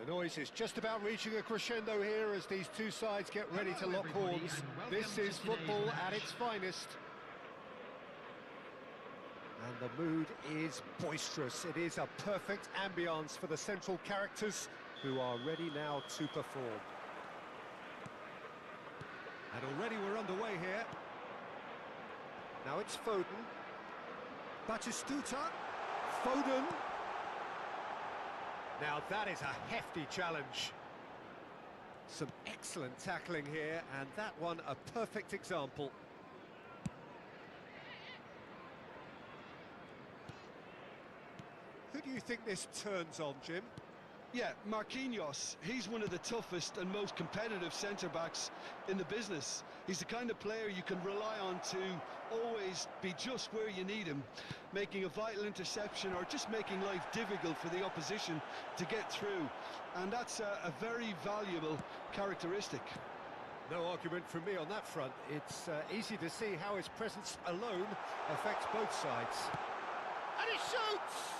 The noise is just about reaching a crescendo here as these two sides get ready to lock horns. This is football at its finest. And the mood is boisterous. It is a perfect ambience for the central characters who are ready now to perform. And already we're underway here. Now it's Foden. Batistuta. Foden. Now that is a hefty challenge. Some excellent tackling here, and that one a perfect example. Who do you think this turns on, Jim? Yeah, Marquinhos. He's one of the toughest and most competitive centre-backs in the business. He's the kind of player you can rely on to always be just where you need him, making a vital interception or just making life difficult for the opposition to get through. And that's a very valuable characteristic. No argument from me on that front. It's easy to see how his presence alone affects both sides. And he shoots!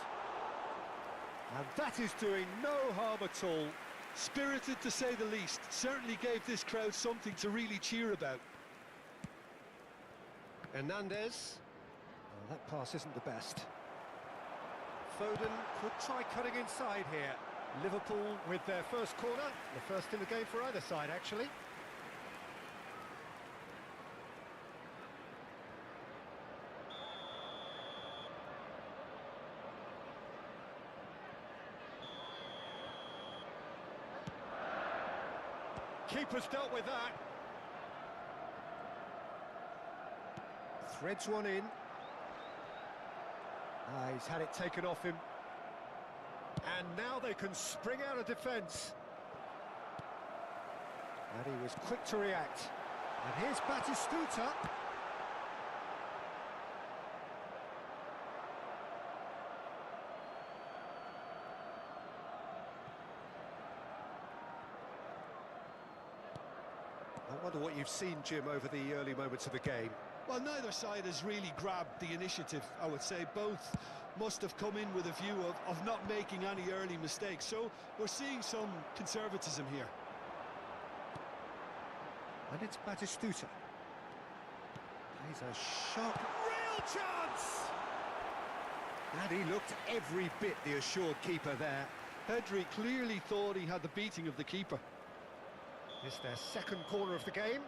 And that is doing no harm at all. Spirited to say the least. Certainly gave this crowd something to really cheer about. Hernandez. Oh, that pass isn't the best. Foden could try cutting inside here. Liverpool with their first corner. The first in the game for either side, actually. Keeper's dealt with that. Threads one in. He's had it taken off him. And now they can spring out of defence. And he was quick to react. And here's Batistuta. I wonder what you've seen, Jim, over the early moments of the game. Well, neither side has really grabbed the initiative, I would say. Both must have come in with a view of not making any early mistakes. So we're seeing some conservatism here. And it's Batistuta. He's a shot. Real chance! And he looked every bit the assured keeper there. Pedri clearly thought he had the beating of the keeper. It's their second corner of the game.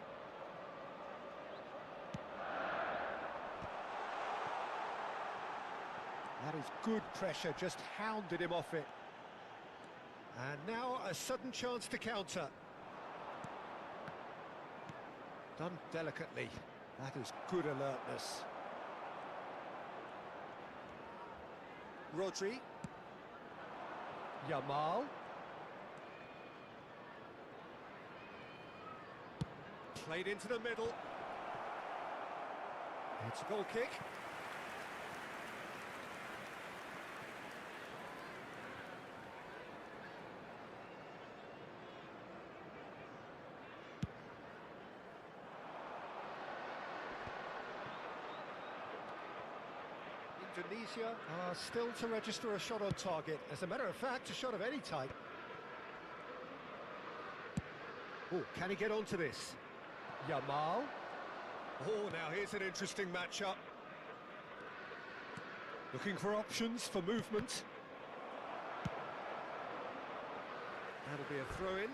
That is good pressure, just hounded him off it. And now a sudden chance to counter. Done delicately. That is good alertness. Rodri. Yamal. Played into the middle. It's a goal kick. Indonesia are still to register a shot on target. As a matter of fact, a shot of any type. Oh, can he get onto this? Yamal. Oh, now here's an interesting matchup. Looking for options for movement. That'll be a throw-in.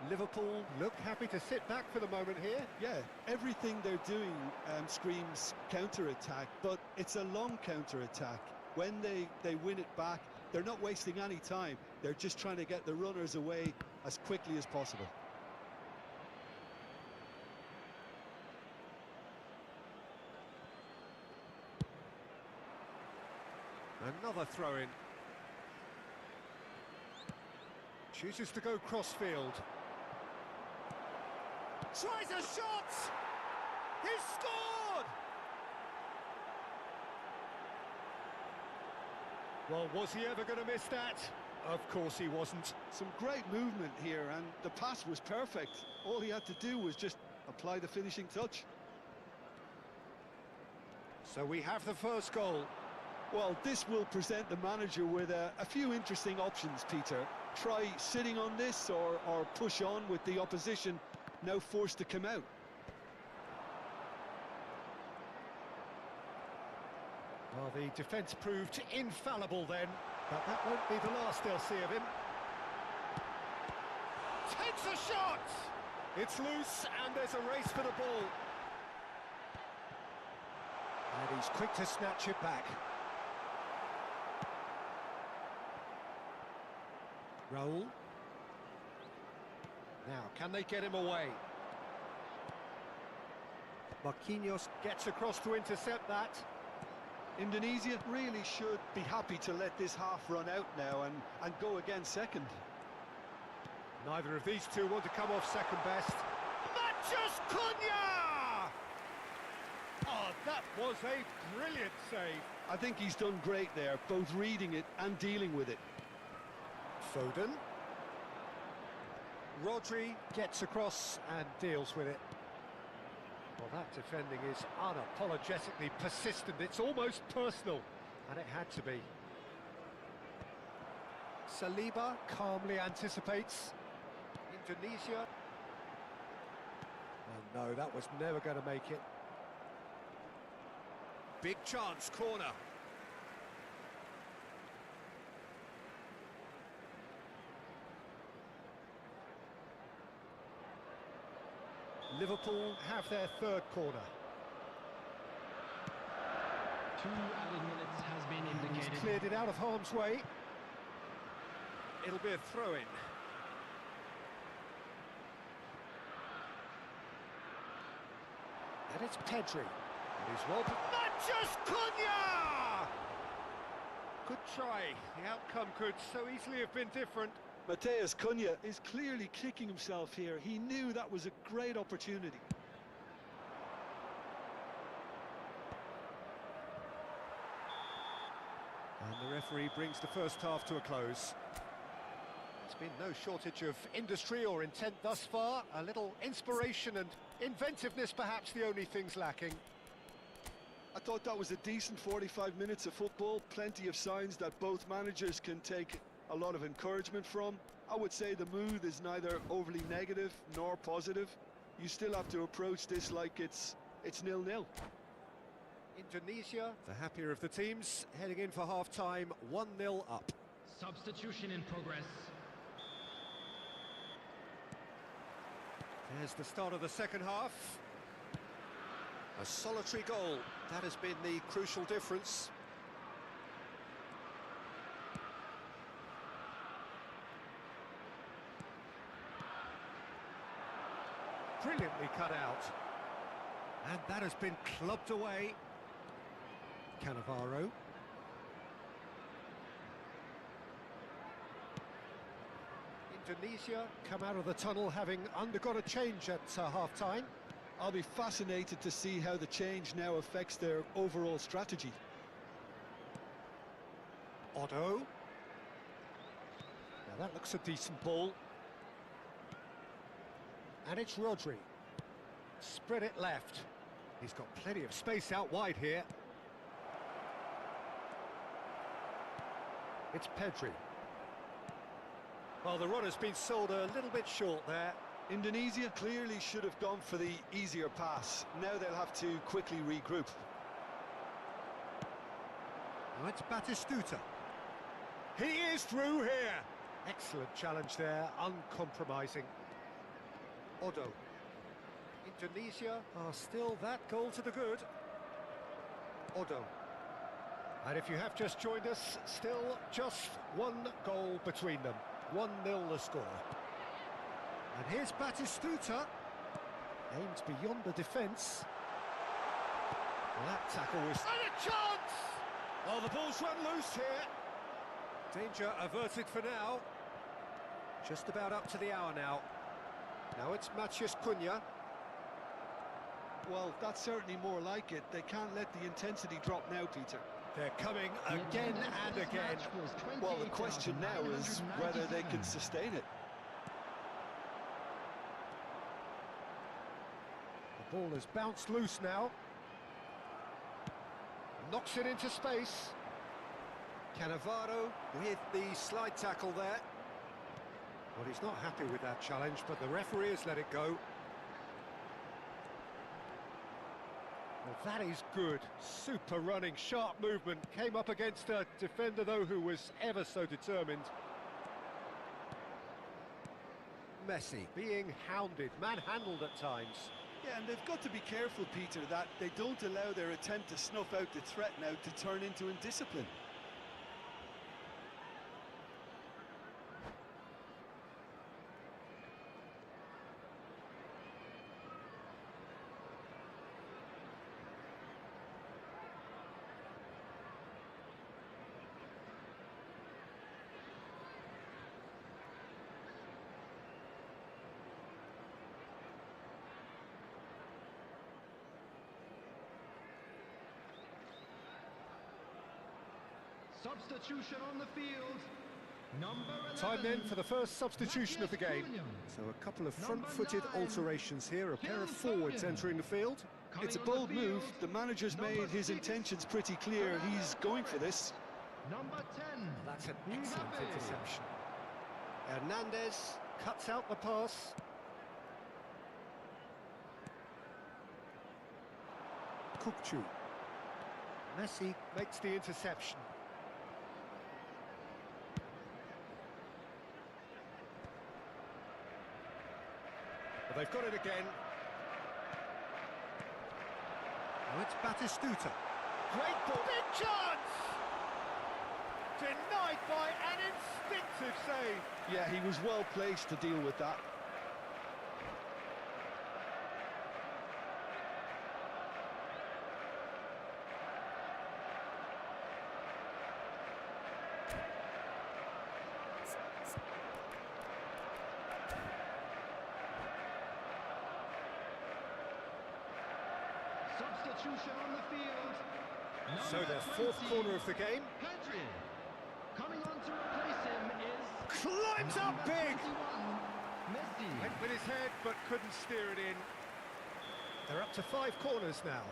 Liverpool look happy to sit back for the moment here. Yeah, everything they're doing screams counter-attack, but it's a long counter-attack. When they win it back, they're not wasting any time. They're just trying to get the runners away as quickly as possible. Another throw-in. Chooses to go cross-field. Tries a shot! He's scored! Well, was he ever going to miss that? Of course he wasn't. Some great movement here, and the pass was perfect. All he had to do was just apply the finishing touch. So we have the first goal. Well, this will present the manager with a few interesting options, Peter. Try sitting on this or push on with the opposition now forced to come out. Well, the defence proved infallible then, but that won't be the last they'll see of him. Takes a shot! It's loose, and there's a race for the ball. And he's quick to snatch it back. Roll. Now, can they get him away? Marquinhos gets across to intercept that. Indonesia really should be happy to let this half run out now and go again second. Neither of these two want to come off second best. Matches Cunha! Oh, that was a brilliant save. I think he's done great there, both reading it and dealing with it. Foden. Rodri gets across and deals with it. Well, that defending is unapologetically persistent. It's almost personal, and it had to be. Saliba calmly anticipates. Indonesia. Oh no, that was never going to make it. Big chance, corner. Liverpool have their third corner. 2 added minutes has been indicated. He's cleared it out of harm's way. It'll be a throw-in. And it's Pedri. And he's well... Matches Cunha! Good try. The outcome could so easily have been different. Mateus Cunha is clearly kicking himself here. He knew that was a great opportunity. And the referee brings the first half to a close. There's been no shortage of industry or intent thus far. A little inspiration and inventiveness, perhaps the only things lacking. I thought that was a decent 45 minutes of football. Plenty of signs that both managers can take a lot of encouragement from. I would say the mood is neither overly negative nor positive. You still have to approach this like it's 0-0. Indonesia, the happier of the teams, heading in for half-time, 1-0 up. Substitution in progress. There's the start of the second half. A solitary goal, that has been the crucial difference. Brilliantly cut out. And that has been clubbed away. Cannavaro. Indonesia come out of the tunnel having undergone a change at half-time. I'll be fascinated to see how the change now affects their overall strategy. Otto. Now that looks a decent ball. And it's Rodri. Spread it left. He's got plenty of space out wide here. It's Pedri. Well, the run has been sold a little bit short there. Indonesia clearly should have gone for the easier pass. Now they'll have to quickly regroup. Now it's Batistuta. He is through here. Excellent challenge there, uncompromising. Odo. Indonesia are still that goal to the good. Odo. And if you have just joined us, still just one goal between them. 1-0 the score. And here's Batistuta. Aims beyond the defence. Well, that tackle was... And a chance! Oh, the ball's run loose here. Danger averted for now. Just about up to the hour now. Now it's Mathias Cunha. Well, that's certainly more like it. They can't let the intensity drop now, Peter. They're coming again and again. Well, the question now is whether they can sustain it. The ball has bounced loose now. Knocks it into space. Cannavaro with the slide tackle there. Well, he's not happy with that challenge, but the referee has let it go. Well, that is good. Super running, sharp movement. Came up against a defender, though, who was ever so determined. Messi being hounded, manhandled at times. Yeah, and they've got to be careful, Peter, that they don't allow their attempt to snuff out the threat now to turn into indiscipline. Substitution on the field. Number 11. Time then for the first substitution of the game. So a couple of front-footed alterations here, a pair of forwards entering the field. It's a bold move. The manager's made his intentions pretty clear. He's going for this. Number 10. That's an excellent interception. Hernandez cuts out the pass. Kukçu. Messi makes the interception. Well, they've got it again. Oh, it's Batistuta. Great ball. Big chance! Denied by an instinctive save. Yeah, he was well placed to deal with that. Substitution on the field. So Number their fourth 20, corner of the game. Pedri. Coming on to replace him is Climbs up number big! 21, Messi. Went with his head, but couldn't steer it in. They're up to 5 corners now.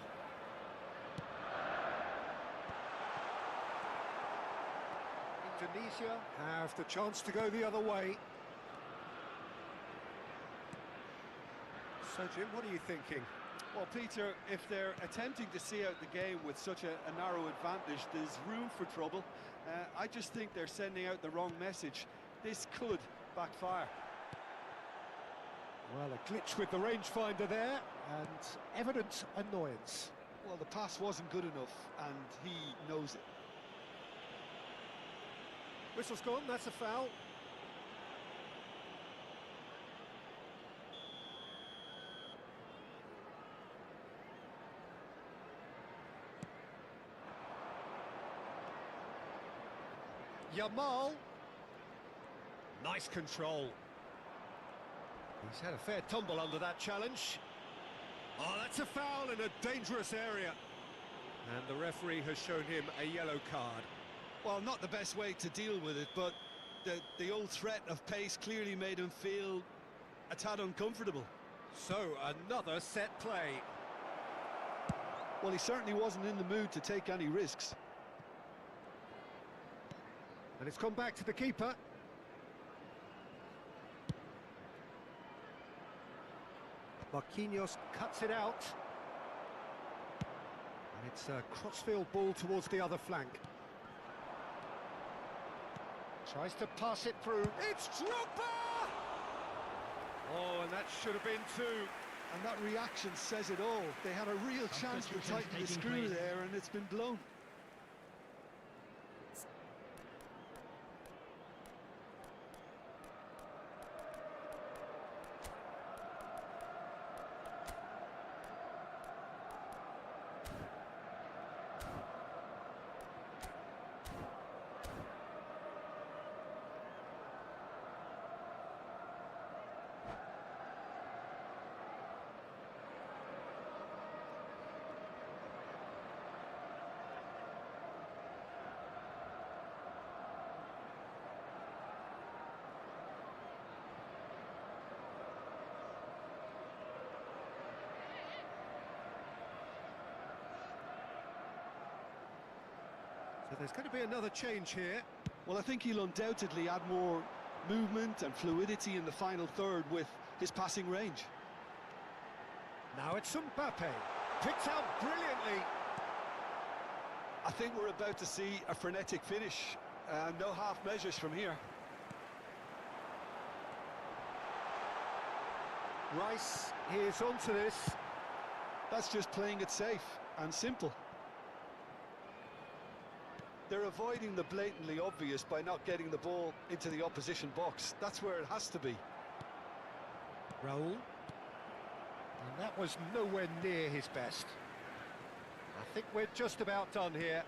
Indonesia have the chance to go the other way. So, Jim, what are you thinking? Well, Peter, if they're attempting to see out the game with such a narrow advantage, there's room for trouble. I just think they're sending out the wrong message. This could backfire. Well, a glitch with the rangefinder there, and evident annoyance. Well, the pass wasn't good enough, and he knows it. Whistle's gone, that's a foul. Yamal. Nice control. He's had a fair tumble under that challenge. Oh, that's a foul in a dangerous area. And the referee has shown him a yellow card. Well, not the best way to deal with it, but the old threat of pace clearly made him feel a tad uncomfortable. So, another set play. Well, he certainly wasn't in the mood to take any risks. And it's gone back to the keeper. Marquinhos cuts it out. And it's a crossfield ball towards the other flank. Tries to pass it through. It's Drogba! Oh, and that should have been 2. And that reaction says it all. They had a real chance to tighten the screw there, and it's been blown. There's going to be another change here. Well, I think he'll undoubtedly add more movement and fluidity in the final third with his passing range. Now it's Mbappe. Picked out brilliantly. I think we're about to see a frenetic finish. No half measures from here. Rice, he's onto this. That's just playing it safe and simple. They're avoiding the blatantly obvious by not getting the ball into the opposition box. That's where it has to be. Raul. And that was nowhere near his best. I think we're just about done here.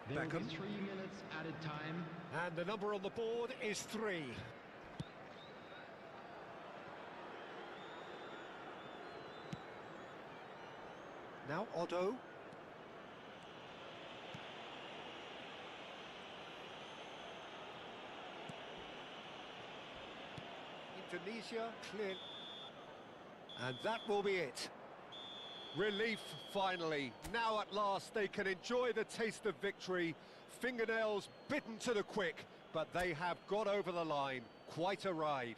There will Beckham. be 3 minutes added time. And the number on the board is 3. Now Otto. Indonesia clear. And that will be it. Relief finally. Now at last they can enjoy the taste of victory. Fingernails bitten to the quick, but they have got over the line. Quite a ride.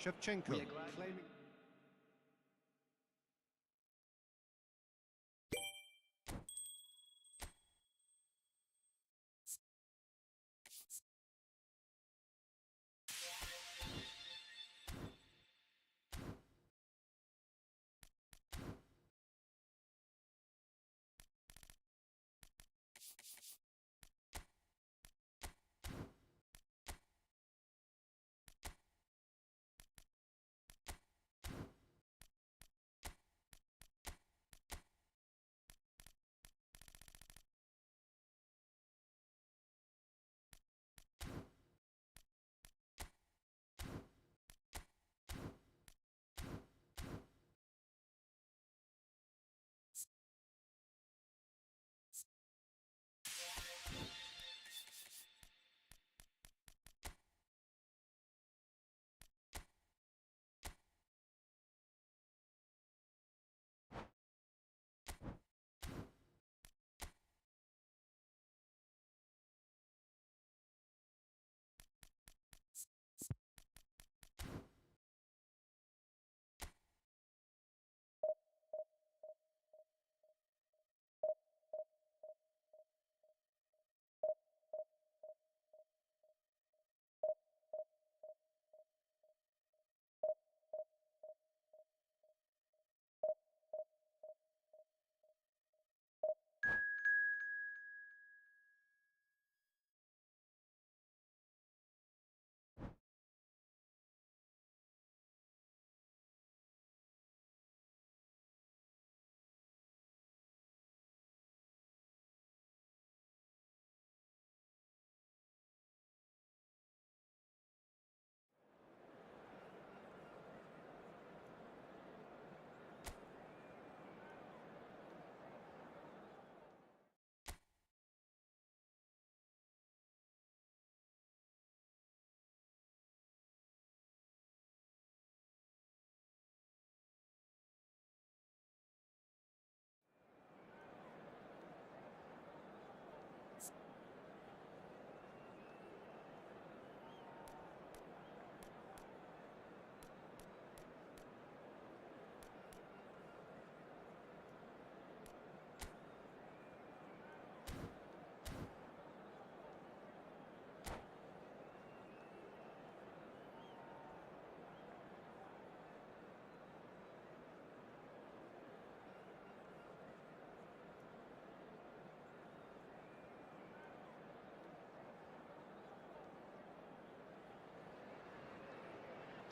Shevchenko claiming.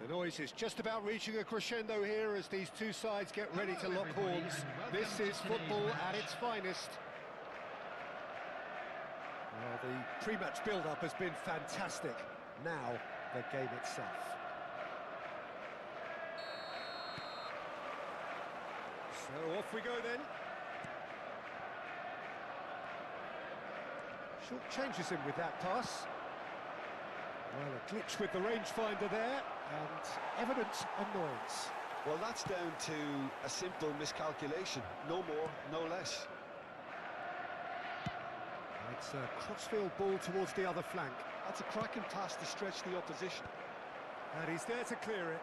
The noise is just about reaching a crescendo here as these two sides get ready to lock horns. This is football at its finest. Well, the pre-match build-up has been fantastic. Now, the game itself. So off we go then. Short changes him with that pass. Well, a glitch with the rangefinder there, and evident annoyance. Well, that's down to a simple miscalculation. No more, no less. It's a crossfield ball towards the other flank. That's a cracking pass to stretch the opposition. And he's there to clear it.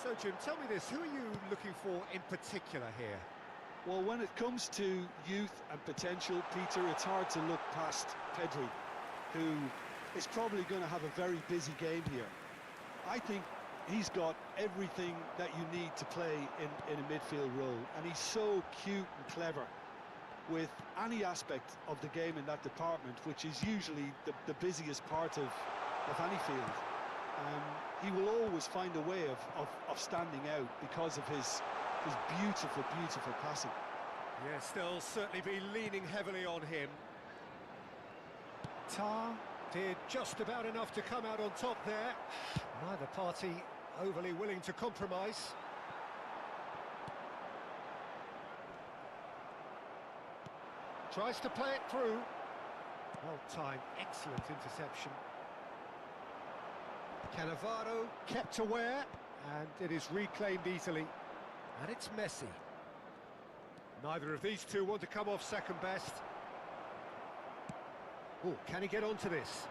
So, Jim, tell me this, who are you looking for in particular here? Well, when it comes to youth and potential, Peter, it's hard to look past Pedri, who is probably going to have a very busy game here. I think he's got everything that you need to play in a midfield role, and he's so cute and clever with any aspect of the game in that department, which is usually the busiest part of any field. He will always find a way of standing out because of his beautiful, beautiful passing. Yes, they'll certainly be leaning heavily on him. Tar did just about enough to come out on top there. Neither party overly willing to compromise. Tries to play it through. Well timed, excellent interception. Cannavaro kept aware, and it is reclaimed easily. And it's Messi. Neither of these two want to come off second best. Oh, can he get onto this?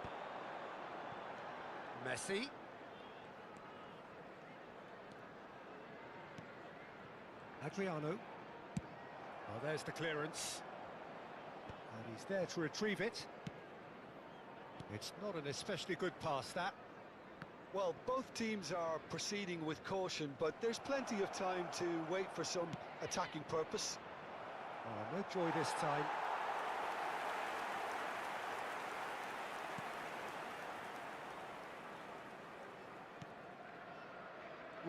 Messi. Adriano. Well, there's the clearance. And he's there to retrieve it. It's not an especially good pass, that. Well, both teams are proceeding with caution, but there's plenty of time to wait for some attacking purpose. Oh, no joy this time.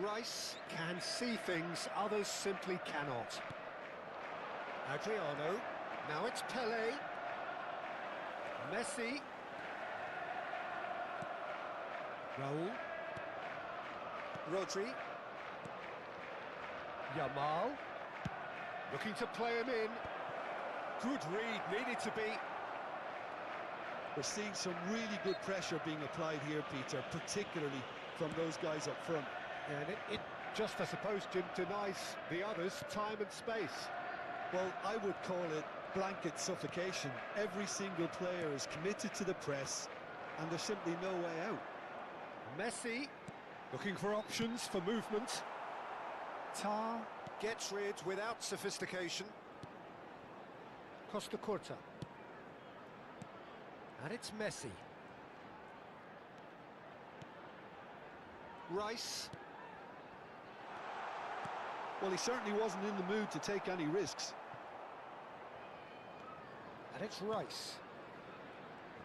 Rice can see things others simply cannot. Adriano. Now it's Pelé. Messi. Raul. Rodri. Yamal. Looking to play him in. Good read, needed to be. We're seeing some really good pressure being applied here, Peter, particularly from those guys up front. And it just, I suppose, Jim, denies the others time and space. Well, I would call it blanket suffocation. Every single player is committed to the press, and there's simply no way out. Messi, looking for options for movement. Tar gets rid without sophistication. Costa Curta. And it's Messi. Rice. Well, he certainly wasn't in the mood to take any risks. And it's Rice.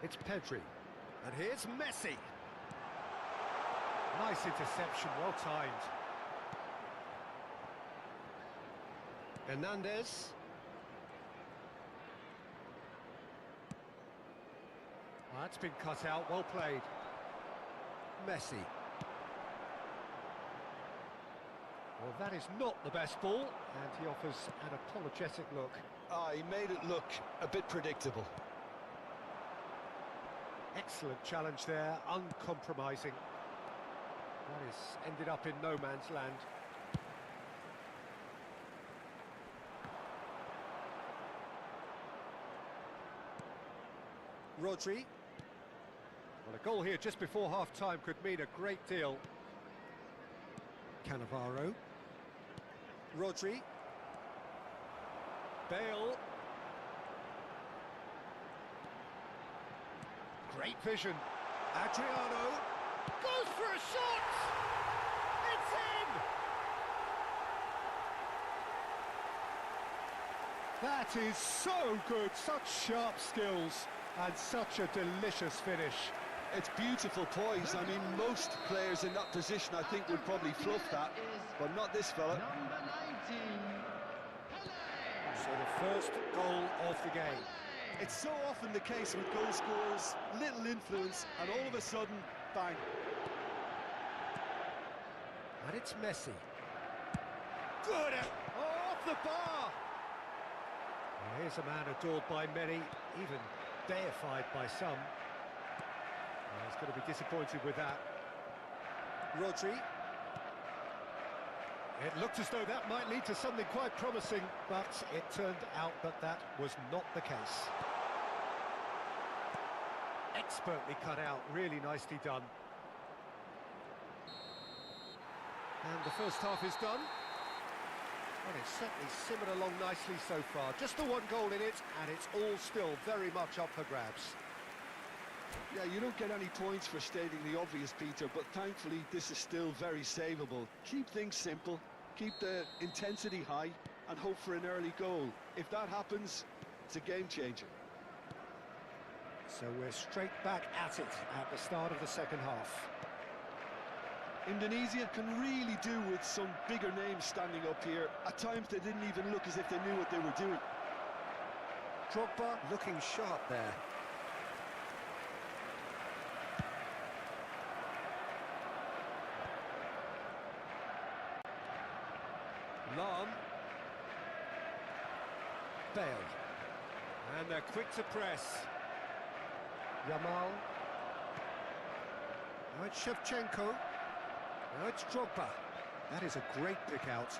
It's Pedri. And here's Messi. Nice interception, well timed. Hernandez. Well, that's been cut out, well played. Messi. Well, that is not the best ball, and he offers an apologetic look. He made it look a bit predictable. Excellent challenge there, uncompromising. That has ended up in no man's land. Rodri. Well, a goal here just before half-time could mean a great deal. Cannavaro. Rodri. Bale. Great vision. Adriano goes for a shot! It's in! That is so good, such sharp skills and such a delicious finish. It's beautiful poise. I mean, most players in that position, I think, would probably fluff that, but not this fella. Number 19, Pelé. So the first goal of the game. It's so often the case with goal scorers, little influence, and all of a sudden, bang. And it's Messi. Good! Oh, off the bar! Well, here's a man adored by many, even deified by some. Well, he's going to be disappointed with that. Rodri. It looked as though that might lead to something quite promising, but it turned out that that was not the case. Expertly cut out, really nicely done. And the first half is done. Well, it's certainly simmered along nicely so far. Just the one goal in it, and it's all still very much up for grabs. Yeah, you don't get any points for stating the obvious, Peter, but thankfully this is still very savable. Keep things simple, keep the intensity high, and hope for an early goal. If that happens, it's a game changer. So we're straight back at it at the start of the second half. Indonesia can really do with some bigger names standing up here. At times they didn't even look as if they knew what they were doing. Drogba looking sharp there. Lam. Bale. And they're quick to press. Yamal. Now it's Shevchenko. Now it's Drogba. That is a great pick out.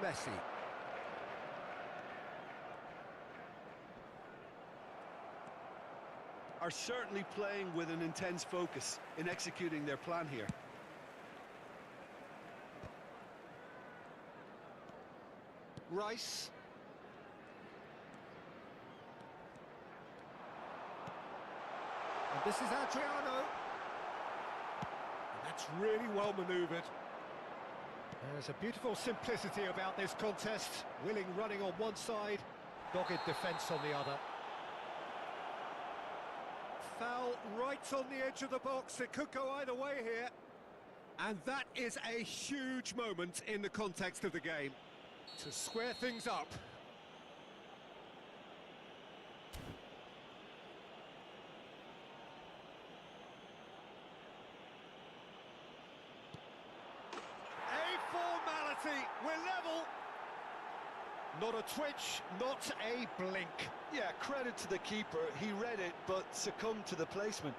Messi. Are certainly playing with an intense focus in executing their plan here. Rice. And this is Adriano. And that's really well manoeuvred. There's a beautiful simplicity about this contest. Willing running on one side, dogged defence on the other. Foul right on the edge of the box. It could go either way here. And that is a huge moment in the context of the game. To square things up. A formality. We're level. Not a twitch, not a blink. Yeah, credit to the keeper. He read it, but succumbed to the placement.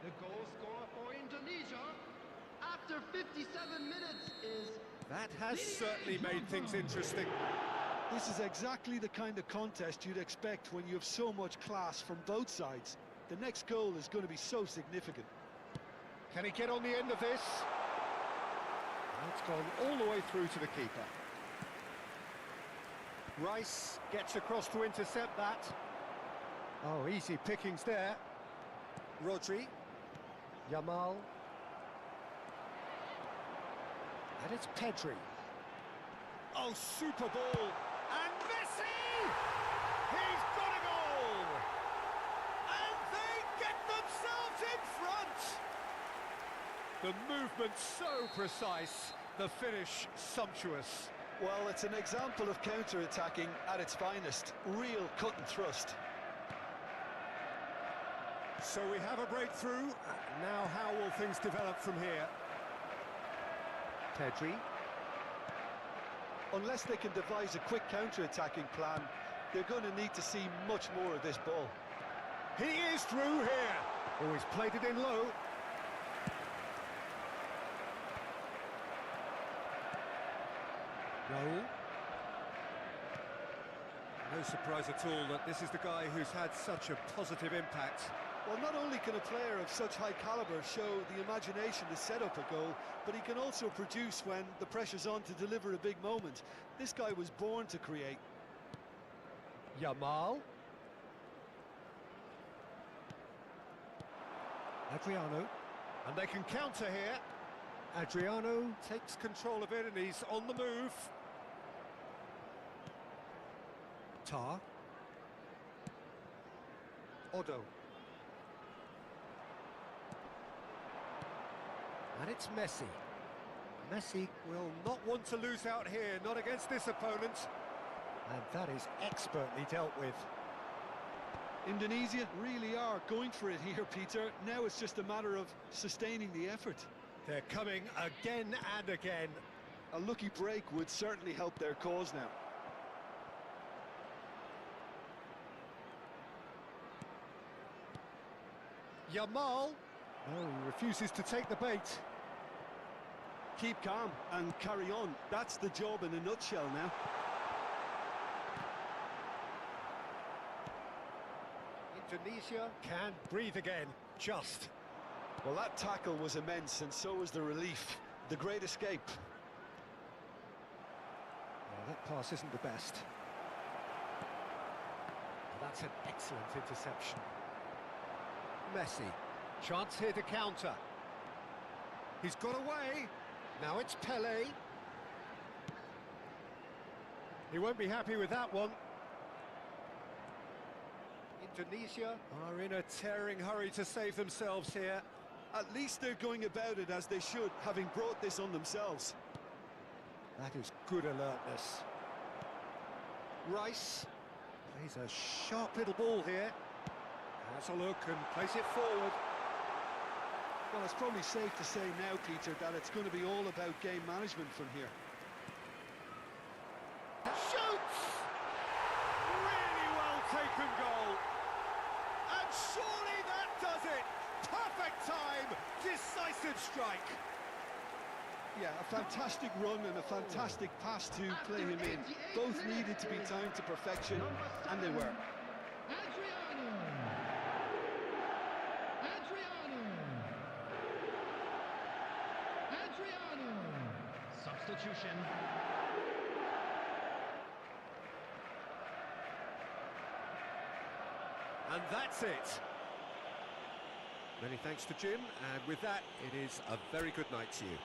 The goal scorer for Indonesia after 57 minutes is... That has certainly made things interesting. This is exactly the kind of contest you'd expect when you have so much class from both sides. The next goal is going to be so significant. Can he get on the end of this? It's gone all the way through to the keeper. Rice gets across to intercept that. Oh, easy pickings there. Rodri. Yamal. And it's Pedri. Oh, super ball. And Messi! He's got a goal! And they get themselves in front! The movement so precise, the finish sumptuous. Well, it's an example of counter-attacking at its finest. Real cut and thrust. So we have a breakthrough. Now how will things develop from here? Pedri. Unless they can devise a quick counter-attacking plan, they're going to need to see much more of this ball. He is through here. Oh, he's played it in low. Raul. No surprise at all that this is the guy who's had such a positive impact. Well, not only can a player of such high caliber show the imagination to set up a goal, but he can also produce when the pressure's on to deliver a big moment. This guy was born to create. Yamal. Adriano. And they can counter here. Adriano takes control of it and he's on the move. Tar. Odo. And it's Messi. Messi will not want to lose out here, not against this opponent. And that is expertly dealt with. Indonesia really are going for it here, Peter. Now it's just a matter of sustaining the effort. They're coming again and again. A lucky break would certainly help their cause now. Yamal. No, he refuses to take the bait. Keep calm and carry on. That's the job in a nutshell now. Indonesia can breathe again, just. Well, that tackle was immense, and so was the relief. The great escape. Yeah, that pass isn't the best. But that's an excellent interception. Messi. Chance here to counter. He's got away. Now it's Pele. He won't be happy with that one. Indonesia are in a tearing hurry to save themselves here. At least they're going about it as they should, having brought this on themselves. That is good alertness. Rice plays a sharp little ball here. Has a look and plays it forward. Well, it's probably safe to say now, Peter, that it's going to be all about game management from here. Shoots! Really well taken goal. And surely that does it. Perfect time, decisive strike. Yeah, a fantastic run and a fantastic pass to play him in. Both needed to be timed to perfection, and they were. Substitution. And that's it. Many thanks to Jim, and with that, it is a very good night to you.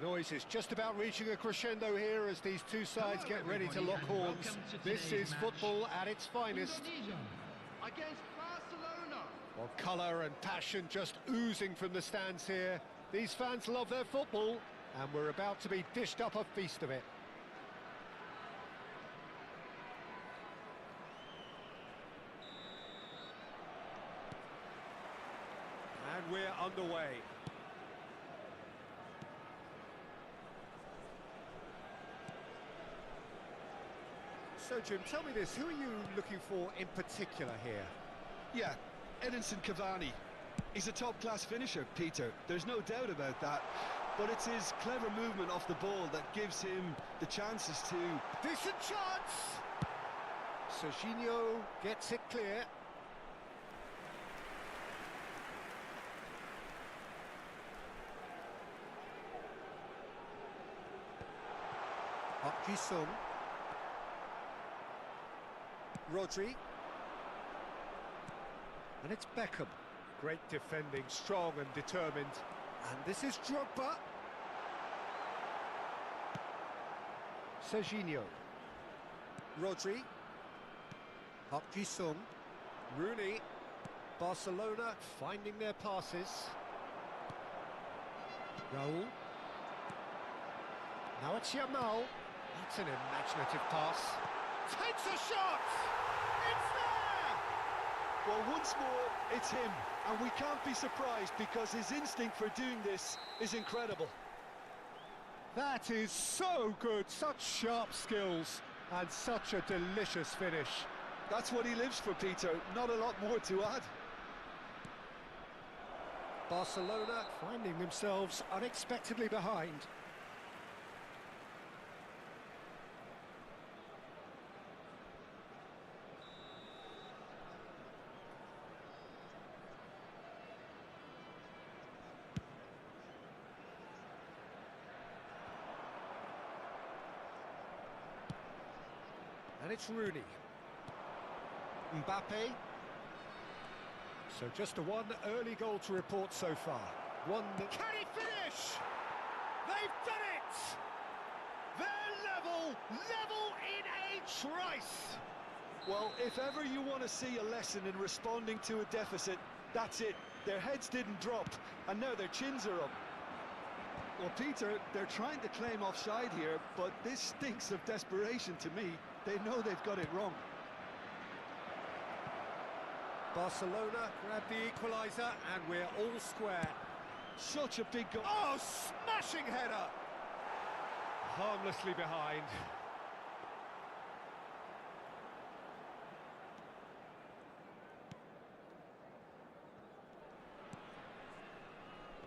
The noise is just about reaching a crescendo here as these two sides get ready to lock horns. This is football at its finest. Indonesia against Barcelona. Well, colour and passion just oozing from the stands here. These fans love their football, and we're about to be dished up a feast of it. And we're underway. So, Jim, tell me this, who are you looking for in particular here? Yeah, Edinson Cavani. He's a top-class finisher, Peter. There's no doubt about that. But it's his clever movement off the ball that gives him the chances to... Decent chance! Serginho gets it clear. Ji-sung. Rodri. And it's Beckham. Great defending, strong and determined. And this is Drogba. Serginho. Rodri. Ji-sung. Rooney. Barcelona finding their passes. Raul. Now it's Yamal. That's an imaginative pass. Takes a shot! It's there! Well, once more, it's him. And we can't be surprised because his instinct for doing this is incredible. That is so good, such sharp skills and such a delicious finish. That's what he lives for, Peter. Not a lot more to add. Barcelona finding themselves unexpectedly behind. And it's Rooney. Mbappe. So just a one early goal to report so far. One that... Can he finish? They've done it! They're level in a trice! Well, if ever you want to see a lesson in responding to a deficit, that's it. Their heads didn't drop, and now their chins are up. Well, Peter, they're trying to claim offside here, but this stinks of desperation to me. They know they've got it wrong. Barcelona grab the equaliser, and we're all square. Such a big goal. Oh, smashing header! Harmlessly behind.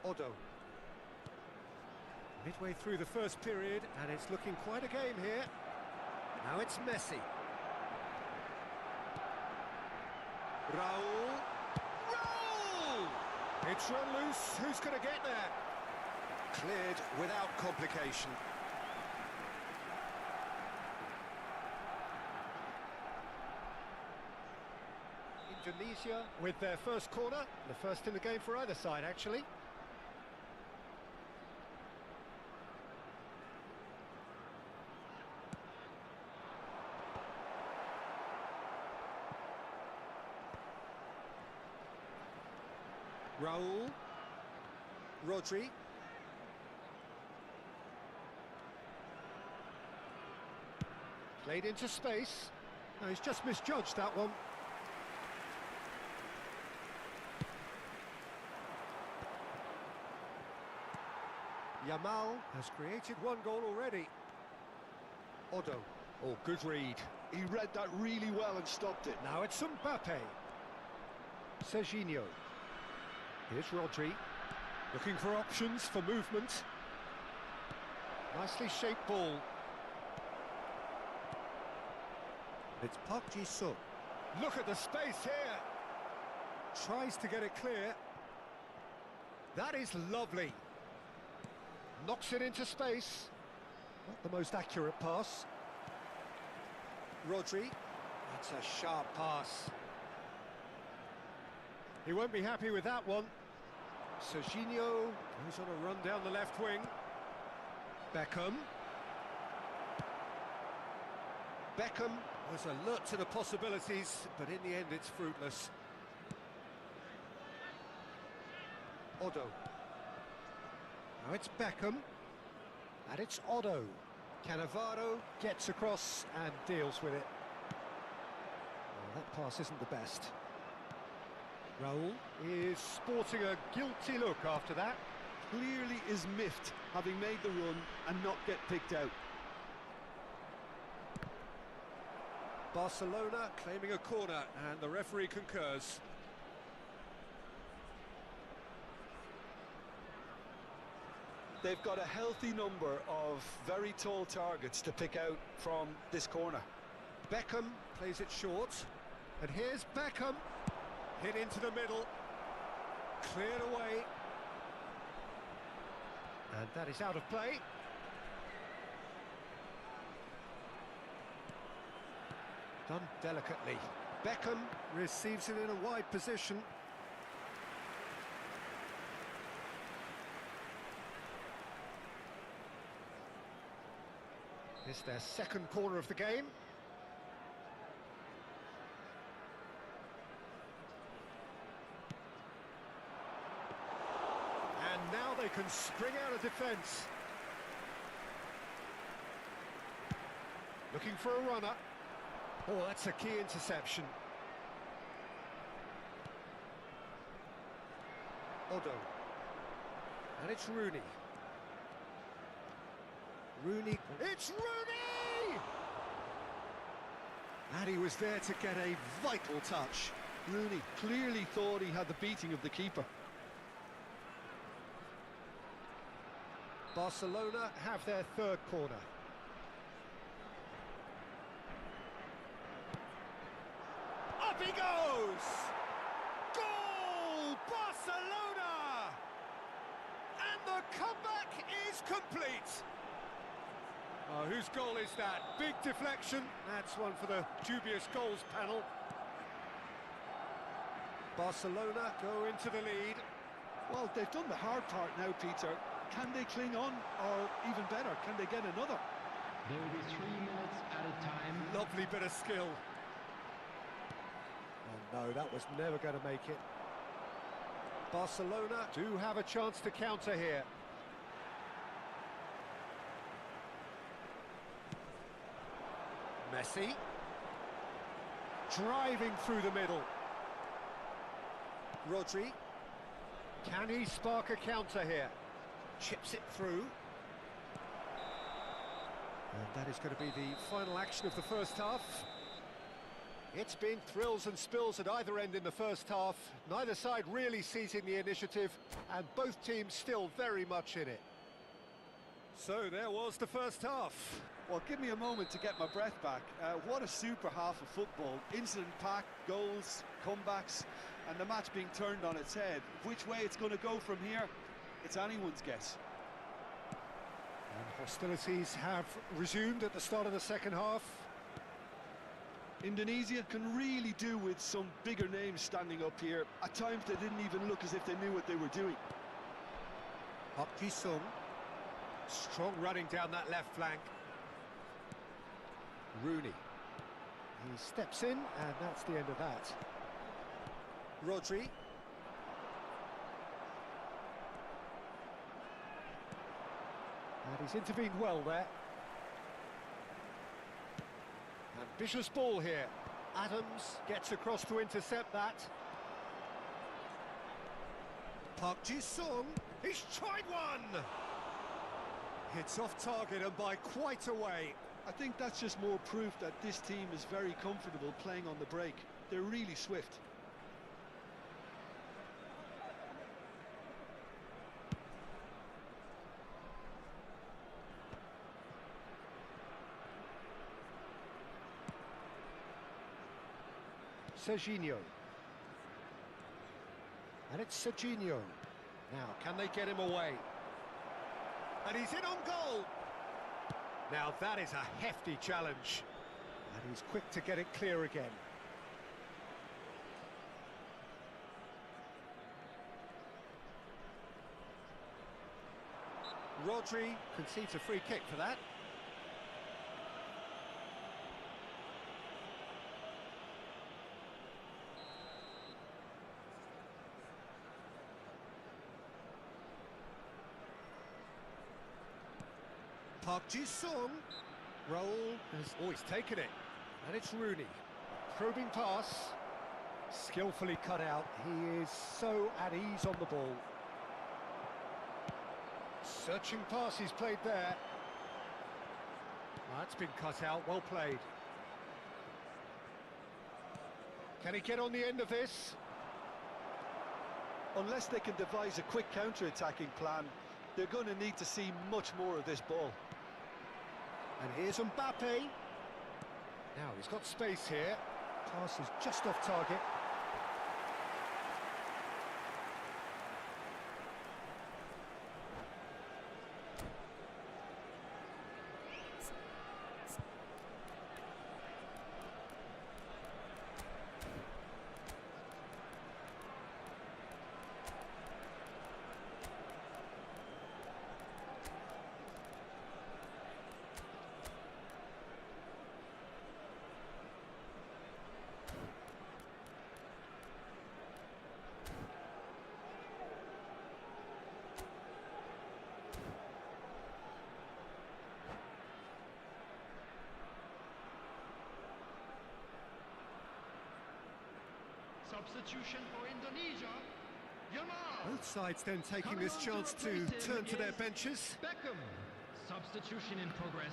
Odo. Midway through the first period, and it's looking quite a game here. Now it's Messi. Raul. Raul! It's run loose. Who's going to get there? Cleared without complication. Indonesia with their first corner. The first in the game for either side, actually. Raul. Rodri. Played into space. No, he's just misjudged that one. Yamal has created one goal already. Odo. Oh, good read. He read that really well and stopped it. Now it's Mbappe. Serginho. Here's Rodri, looking for options for movement. Nicely shaped ball. It's Ji-sung. Look at the space here. Tries to get it clear. That is lovely. Knocks it into space. Not the most accurate pass. Rodri. That's a sharp pass. He won't be happy with that one. Serginho goes on a run down the left wing. Beckham. Beckham was alert to the possibilities, but in the end it's fruitless. Otto. Now it's Beckham. And it's Otto. Cannavaro gets across and deals with it. Well, that pass isn't the best. Raul is sporting a guilty look after that. Clearly is miffed, having made the run and not get picked out. Barcelona claiming a corner, and the referee concurs. They've got a healthy number of very tall targets to pick out from this corner. Beckham plays it short, and here's Beckham. Hit into the middle, cleared away. And that is out of play. Done delicately. Beckham receives it in a wide position. It's their second corner of the game. And now they can spring out of defence. Looking for a runner. Oh, that's a key interception. Otto. And it's Rooney. Rooney. It's Rooney! And he was there to get a vital touch. Rooney clearly thought he had the beating of the keeper. Barcelona have their third corner. Up he goes! Goal! Barcelona! And the comeback is complete. Oh, whose goal is that? Big deflection. That's one for the dubious goals panel. Barcelona go into the lead. Well, they've done the hard part now, Peter. Can they cling on, or even better, can they get another? There will be 3 minutes at a time. Lovely bit of skill. Oh no, that was never going to make it. Barcelona do have a chance to counter here. Messi. Driving through the middle. Rodri. Can he spark a counter here? Chips it through. And that is going to be the final action of the first half. It's been thrills and spills at either end in the first half. Neither side really seizing the initiative, and both teams still very much in it. So there was the first half. Well, give me a moment to get my breath back. What a super half of football. Incident-packed, goals, comebacks, and the match being turned on its head. Which way it's going to go from here, it's anyone's guess. And hostilities have resumed at the start of the second half. Indonesia can really do with some bigger names standing up here. At times they didn't even look as if they knew what they were doing. Park Ji-sung. Strong running down that left flank. Rooney. He steps in, and that's the end of that. Rodri. And he's intervened well there. Ambitious ball here. Adams gets across to intercept that. Park Ji-sung. He's tried one! It's off target and by quite a way. I think that's just more proof that this team is very comfortable playing on the break. They're really swift. Serginho. And it's Serginho. Now, can they get him away? And he's in on goal. Now, that is a hefty challenge. And he's quick to get it clear again. Rodri concedes a free kick for that. Park Ji-sung. Raul has always taken it. And it's Rooney. Probing pass. Skillfully cut out. He is so at ease on the ball. Searching pass he's played there. That's been cut out. Well played. Can he get on the end of this? Unless they can devise a quick counter-attacking plan, they're going to need to see much more of this ball. And here's Mbappe. Now he's got space here. Pass is just off target. Substitution for Indonesia. Yamal. Both sides then taking this chance to turn to their benches. Beckham. Substitution in progress.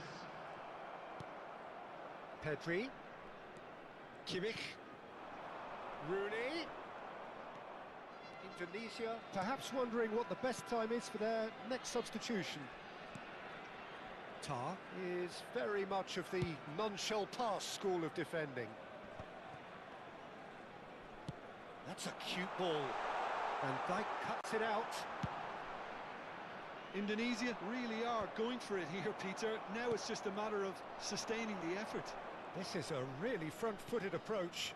Pedri. Kimmich. Rooney. Indonesia perhaps wondering what the best time is for their next substitution. Tar is very much of the non-shell pass school of defending. That's a cute ball. And Dijk cuts it out. Indonesia really are going for it here, Peter. Now it's just a matter of sustaining the effort. This is a really front-footed approach.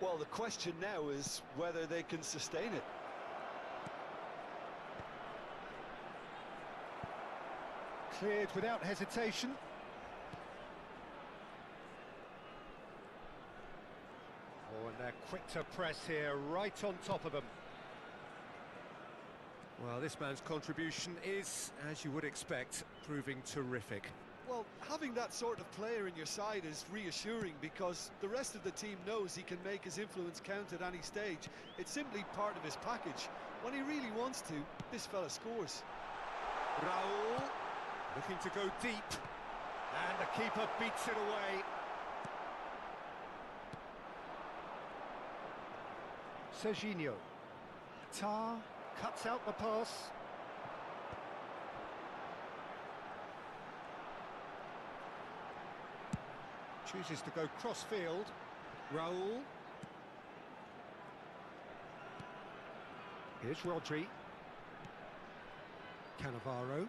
Well, the question now is whether they can sustain it. Cleared without hesitation. Oh, and they're quick to press here, right on top of them. Well, this man's contribution is, as you would expect, proving terrific. Well, having that sort of player in your side is reassuring because the rest of the team knows he can make his influence count at any stage. It's simply part of his package. When he really wants to, this fella scores. Raul looking to go deep, and the keeper beats it away. Serginho. Tar cuts out the pass. Chooses to go cross-field. Raul. Here's Rodri. Cannavaro.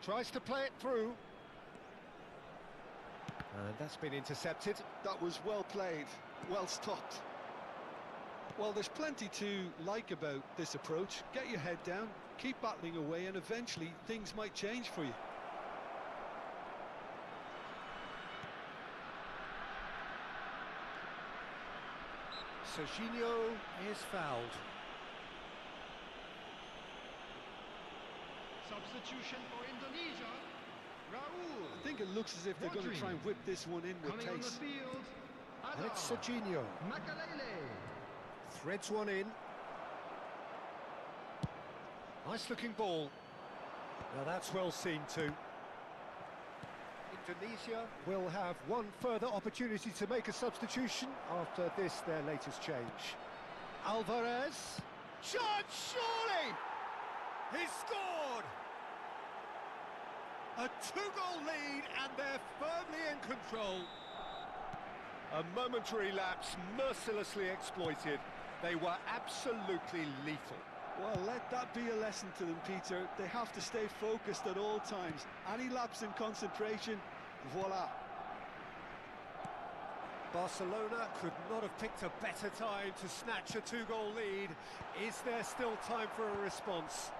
Tries to play it through. And that's been intercepted. That was well played, well stopped. Well, there's plenty to like about this approach. Get your head down, keep battling away, and eventually things might change for you. Serginho is fouled. Substitution for Indonesia. Raul. I think it looks as if they're going to try and whip this one in with Coming on the pace. field. And it's Serginho. Makalele. Threads one in. Nice looking ball. Now that's well seen too. Indonesia will have one further opportunity to make a substitution after this, their latest change. Alvarez. Shot, surely! He scored! A two-goal lead and they're firmly in control. A momentary lapse mercilessly exploited. They were absolutely lethal. Well, let that be a lesson to them, Peter. They have to stay focused at all times. Any lapse in concentration, voila. Barcelona could not have picked a better time to snatch a two-goal lead. Is there still time for a response?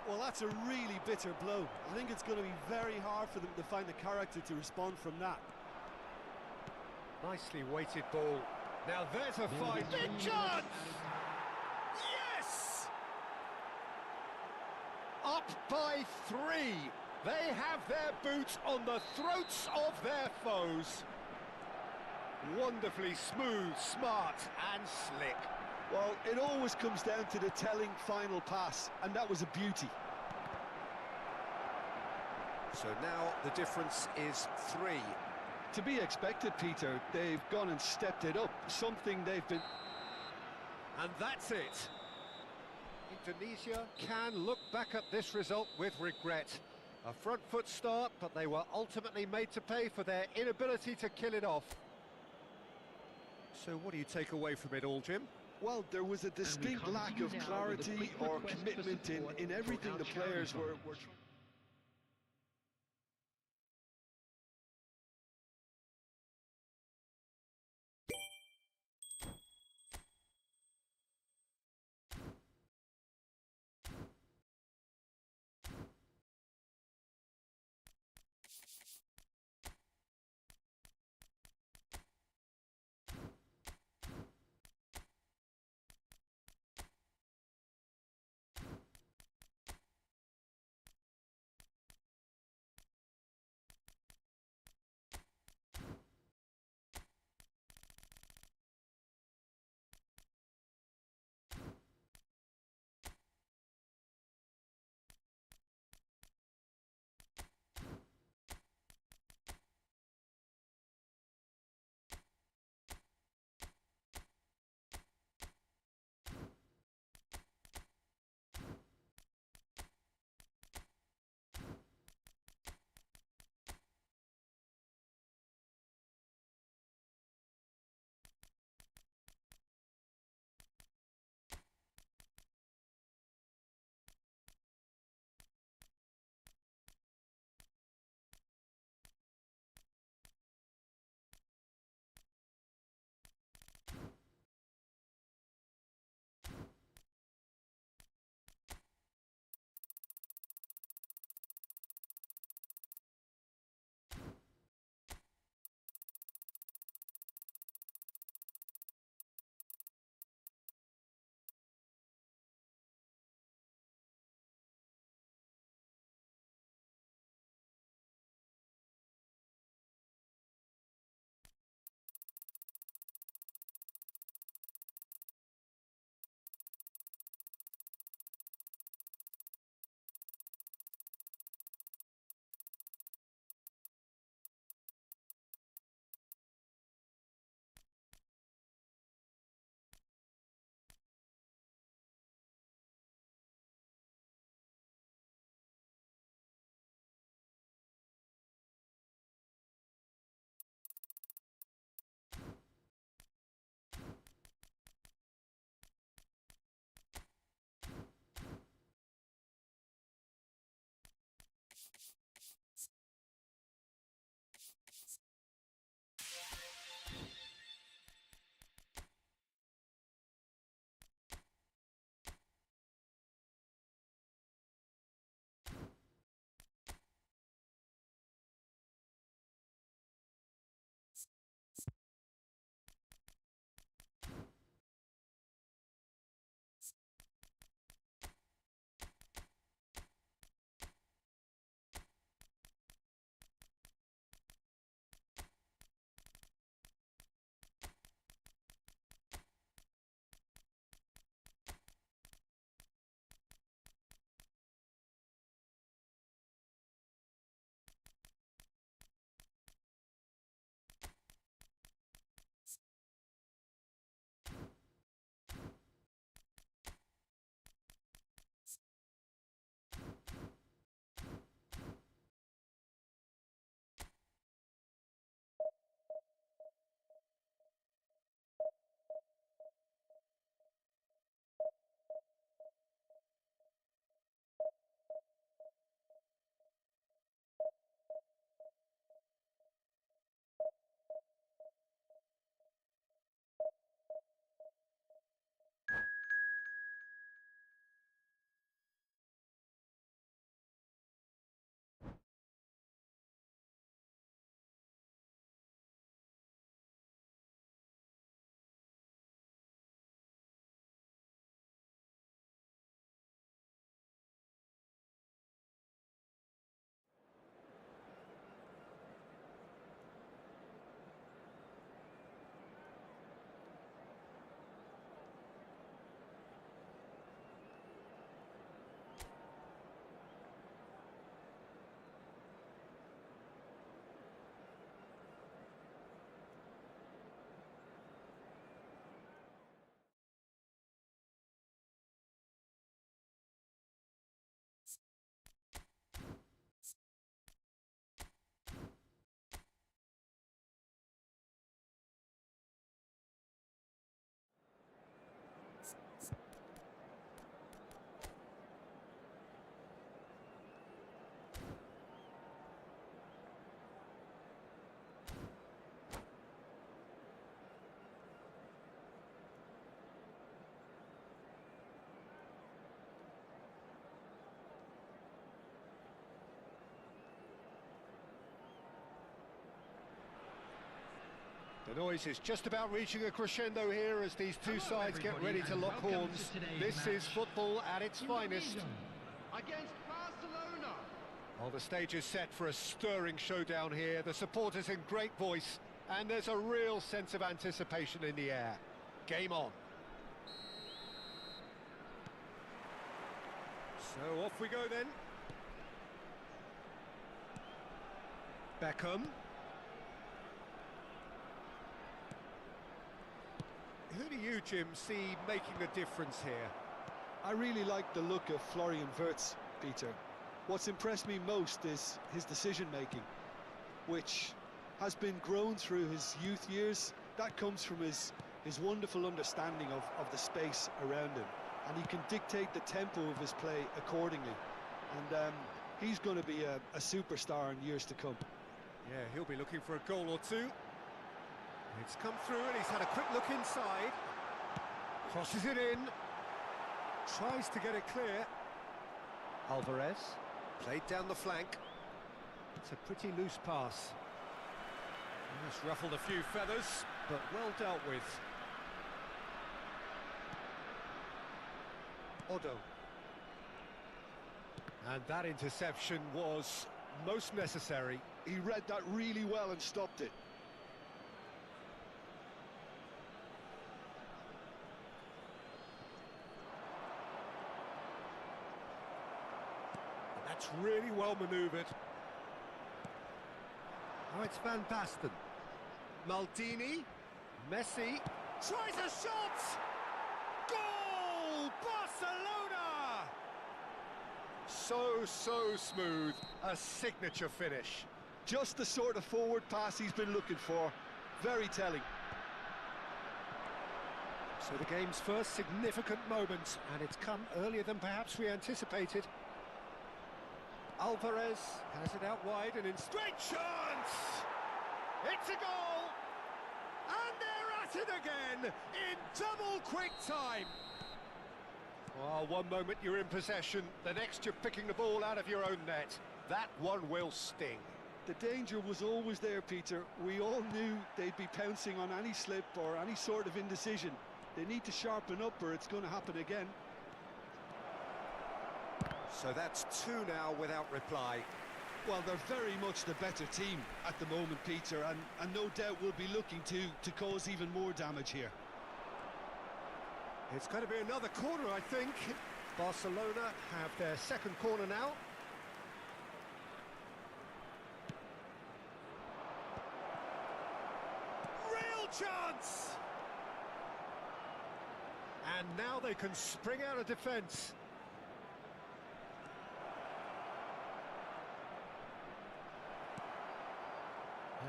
Well, that's a really bitter blow. I think it's going to be very hard for them to find the character to respond from that. Nicely weighted ball. Now there's a fine big chance! Yes! Up by 3. They have their boots on the throats of their foes. Wonderfully smooth, smart and slick. Well, it always comes down to the telling final pass, and that was a beauty. So now the difference is 3. To be expected, Peter. They've gone and stepped it up, something they've been... And that's it. Indonesia can look back at this result with regret. A front foot start, but they were ultimately made to pay for their inability to kill it off. So what do you take away from it all, Jim? Well, there was a distinct lack of clarity or commitment in everything the players were The noise is just about reaching a crescendo here as these two sides get ready to lock horns. This is football at its finest. Against Barcelona. Well, the stage is set for a stirring showdown here. The supporters in great voice, and there's a real sense of anticipation in the air. Game on. So off we go then. Beckham. Who do you, Jim, see making the difference here? I really like the look of Florian Wirtz, Peter. What's impressed me most is his decision-making, which has been grown through his youth years. That comes from his wonderful understanding of the space around him, and he can dictate the tempo of his play accordingly. And he's going to be a superstar in years to come. Yeah, he'll be looking for a goal or two. It's come through and he's had a quick look inside. Crosses it in. Tries to get it clear. Alvarez, played down the flank. It's a pretty loose pass. Just ruffled a few feathers, but well dealt with. Odo. And that interception was most necessary. He read that really well and stopped it. That's really well manoeuvred. Oh, it's Van Basten. Maldini. Messi. Tries a shot! Goal! Barcelona! So smooth. A signature finish. Just the sort of forward pass he's been looking for. Very telling. So the game's first significant moment, and it's come earlier than perhaps we anticipated. Alvarez has it out wide and in straight chance! It's a goal! And they're at it again in double quick time! Well, one moment you're in possession, the next you're picking the ball out of your own net. That one will sting. The danger was always there, Peter. We all knew they'd be pouncing on any slip or any sort of indecision. They need to sharpen up or it's going to happen again. So that's two now without reply. Well, they're very much the better team at the moment, Peter, and no doubt will be looking to cause even more damage here. It's going to be another corner, I think. Barcelona have their second corner now. Real chance! And now they can spring out of defence.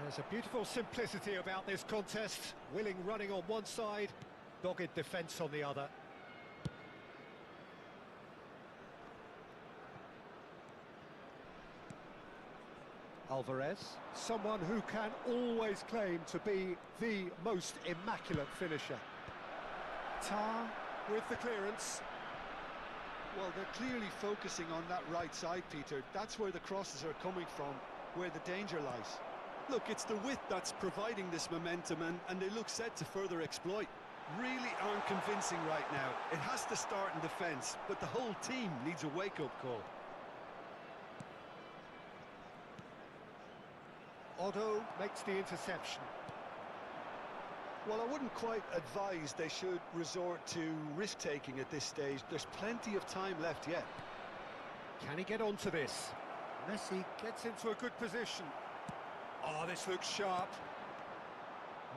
There's a beautiful simplicity about this contest. Willing running on one side, dogged defence on the other. Alvarez, someone who can always claim to be the most immaculate finisher. Tar with the clearance. Well, they're clearly focusing on that right side, Peter. That's where the crosses are coming from, where the danger lies. Look, it's the width that's providing this momentum, and they look set to further exploit. Really aren't convincing right now. It has to start in defence, but the whole team needs a wake-up call. Odo makes the interception. Well, I wouldn't quite advise they should resort to risk-taking at this stage. There's plenty of time left yet. Can he get onto this? Messi gets into a good position. Oh, this looks sharp.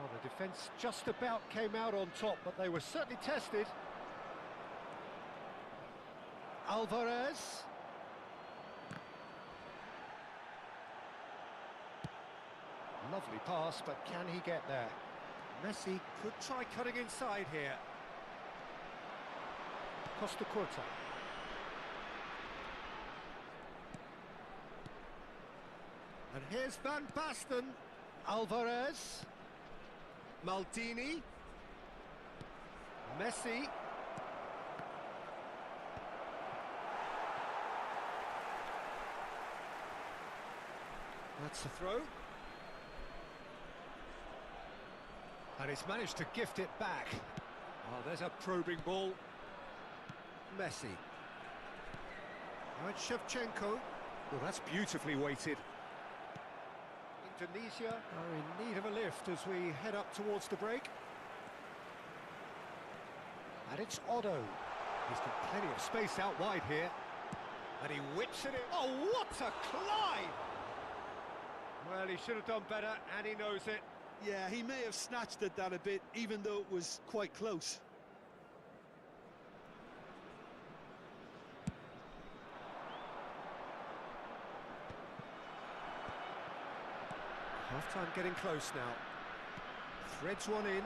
Oh, the defence just about came out on top, but they were certainly tested. Alvarez. Lovely pass, but can he get there? Messi could try cutting inside here. Costa Curta. And here's Van Basten. Alvarez. Maldini. Messi. That's the throw. And he's managed to gift it back. Oh, there's a probing ball. Messi. Now it's Shevchenko. Well, that's beautifully weighted. Indonesia are in need of a lift as we head up towards the break. And it's Otto. He's got plenty of space out wide here. And he whips it in. Oh, what a climb! Well, he should have done better, and he knows it. Yeah, he may have snatched at that a bit, even though it was quite close. Half-time getting close now. Threads one in.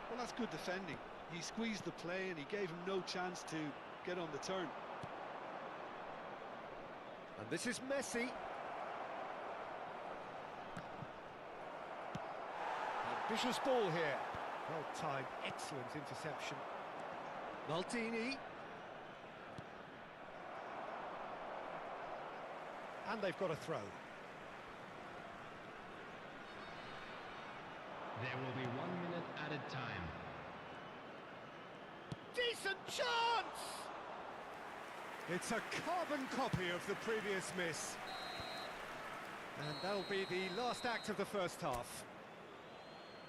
Well, that's good defending. He squeezed the play and he gave him no chance to get on the turn. And this is Messi. Ambitious ball here. Well timed, excellent interception. Maldini. And they've got a throw. There will be 1 minute added time. Decent chance! It's a carbon copy of the previous miss. And that'll be the last act of the first half.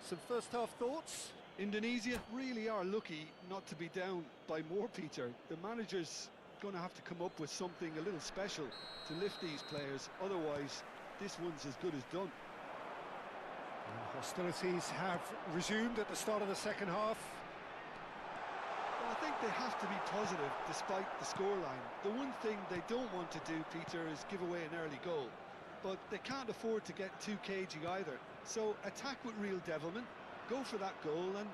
Some first half thoughts? Indonesia really are lucky not to be down by more, Peter. The manager's going to have to come up with something a little special to lift these players. Otherwise, this one's as good as done. And hostilities have resumed at the start of the second half. Well, I think they have to be positive despite the scoreline. The one thing they don't want to do, Peter, is give away an early goal. But they can't afford to get too cagey either. So attack with real devilment, go for that goal and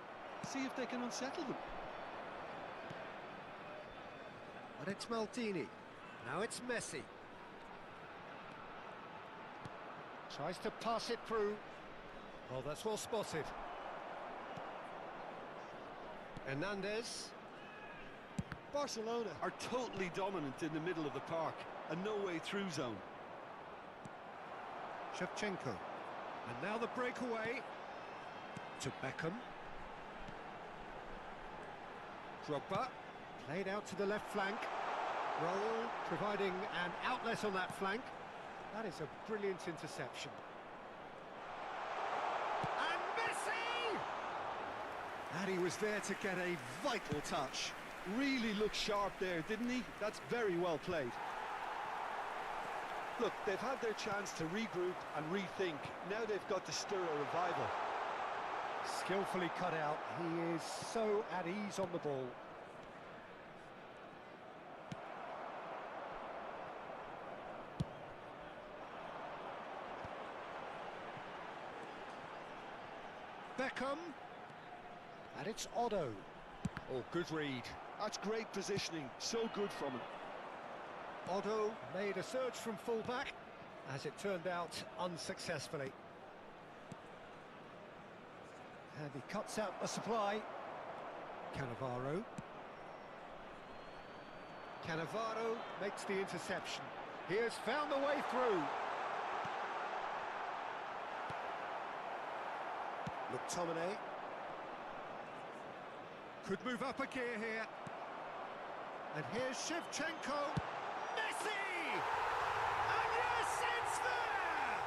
see if they can unsettle them. And it's Maldini. Now it's Messi. Tries to pass it through. Well, that's well spotted. Hernandez. Barcelona are totally dominant in the middle of the park, a no-way-through zone. Shevchenko. And now the breakaway to Beckham. Drogba. Played out to the left flank. Roll, providing an outlet on that flank. That is a brilliant interception. And Messi! And he was there to get a vital touch. Really looked sharp there, didn't he? That's very well played. Look, they've had their chance to regroup and rethink. Now they've got to stir a revival. Skillfully cut out. He is so at ease on the ball. Beckham. And it's Otto. Oh, good read. That's great positioning. So good from him. Otto made a surge from full-back, as it turned out unsuccessfully. And he cuts out the supply. Cannavaro. Cannavaro makes the interception. He has found the way through. McTominay. Could move up a gear here. And here's Shevchenko. Messi! And yes, it's there!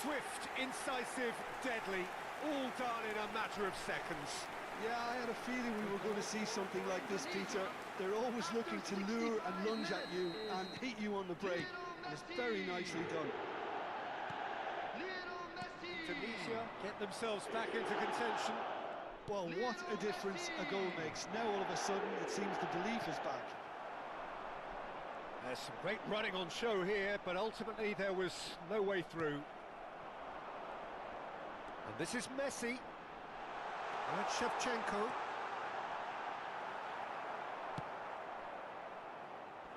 Swift, incisive, deadly, all done in a matter of seconds. Yeah, I had a feeling we were going to see something like this, Peter. They're always looking to lure and lunge at you and hit you on the break. And it's very nicely done. Tunisia get themselves back into contention. Well, what a difference a goal makes. Now all of a sudden it seems the belief is back. There's some great running on show here, but ultimately there was no way through. And this is Messi. And it's Shevchenko.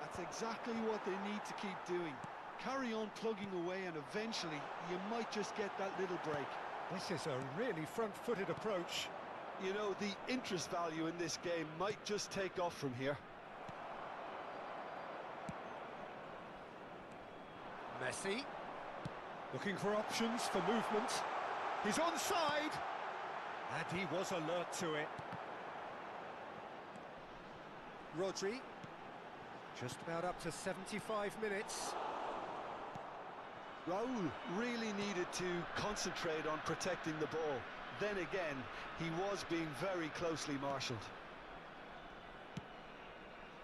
That's exactly what they need to keep doing. Carry on plugging away and eventually you might just get that little break. This is a really front-footed approach. You know, the interest value in this game might just take off from here. Messi. Looking for options for movement. He's onside. And he was alert to it. Rodri. Just about up to 75 minutes. Raul really needed to concentrate on protecting the ball. Then again, he was being very closely marshalled.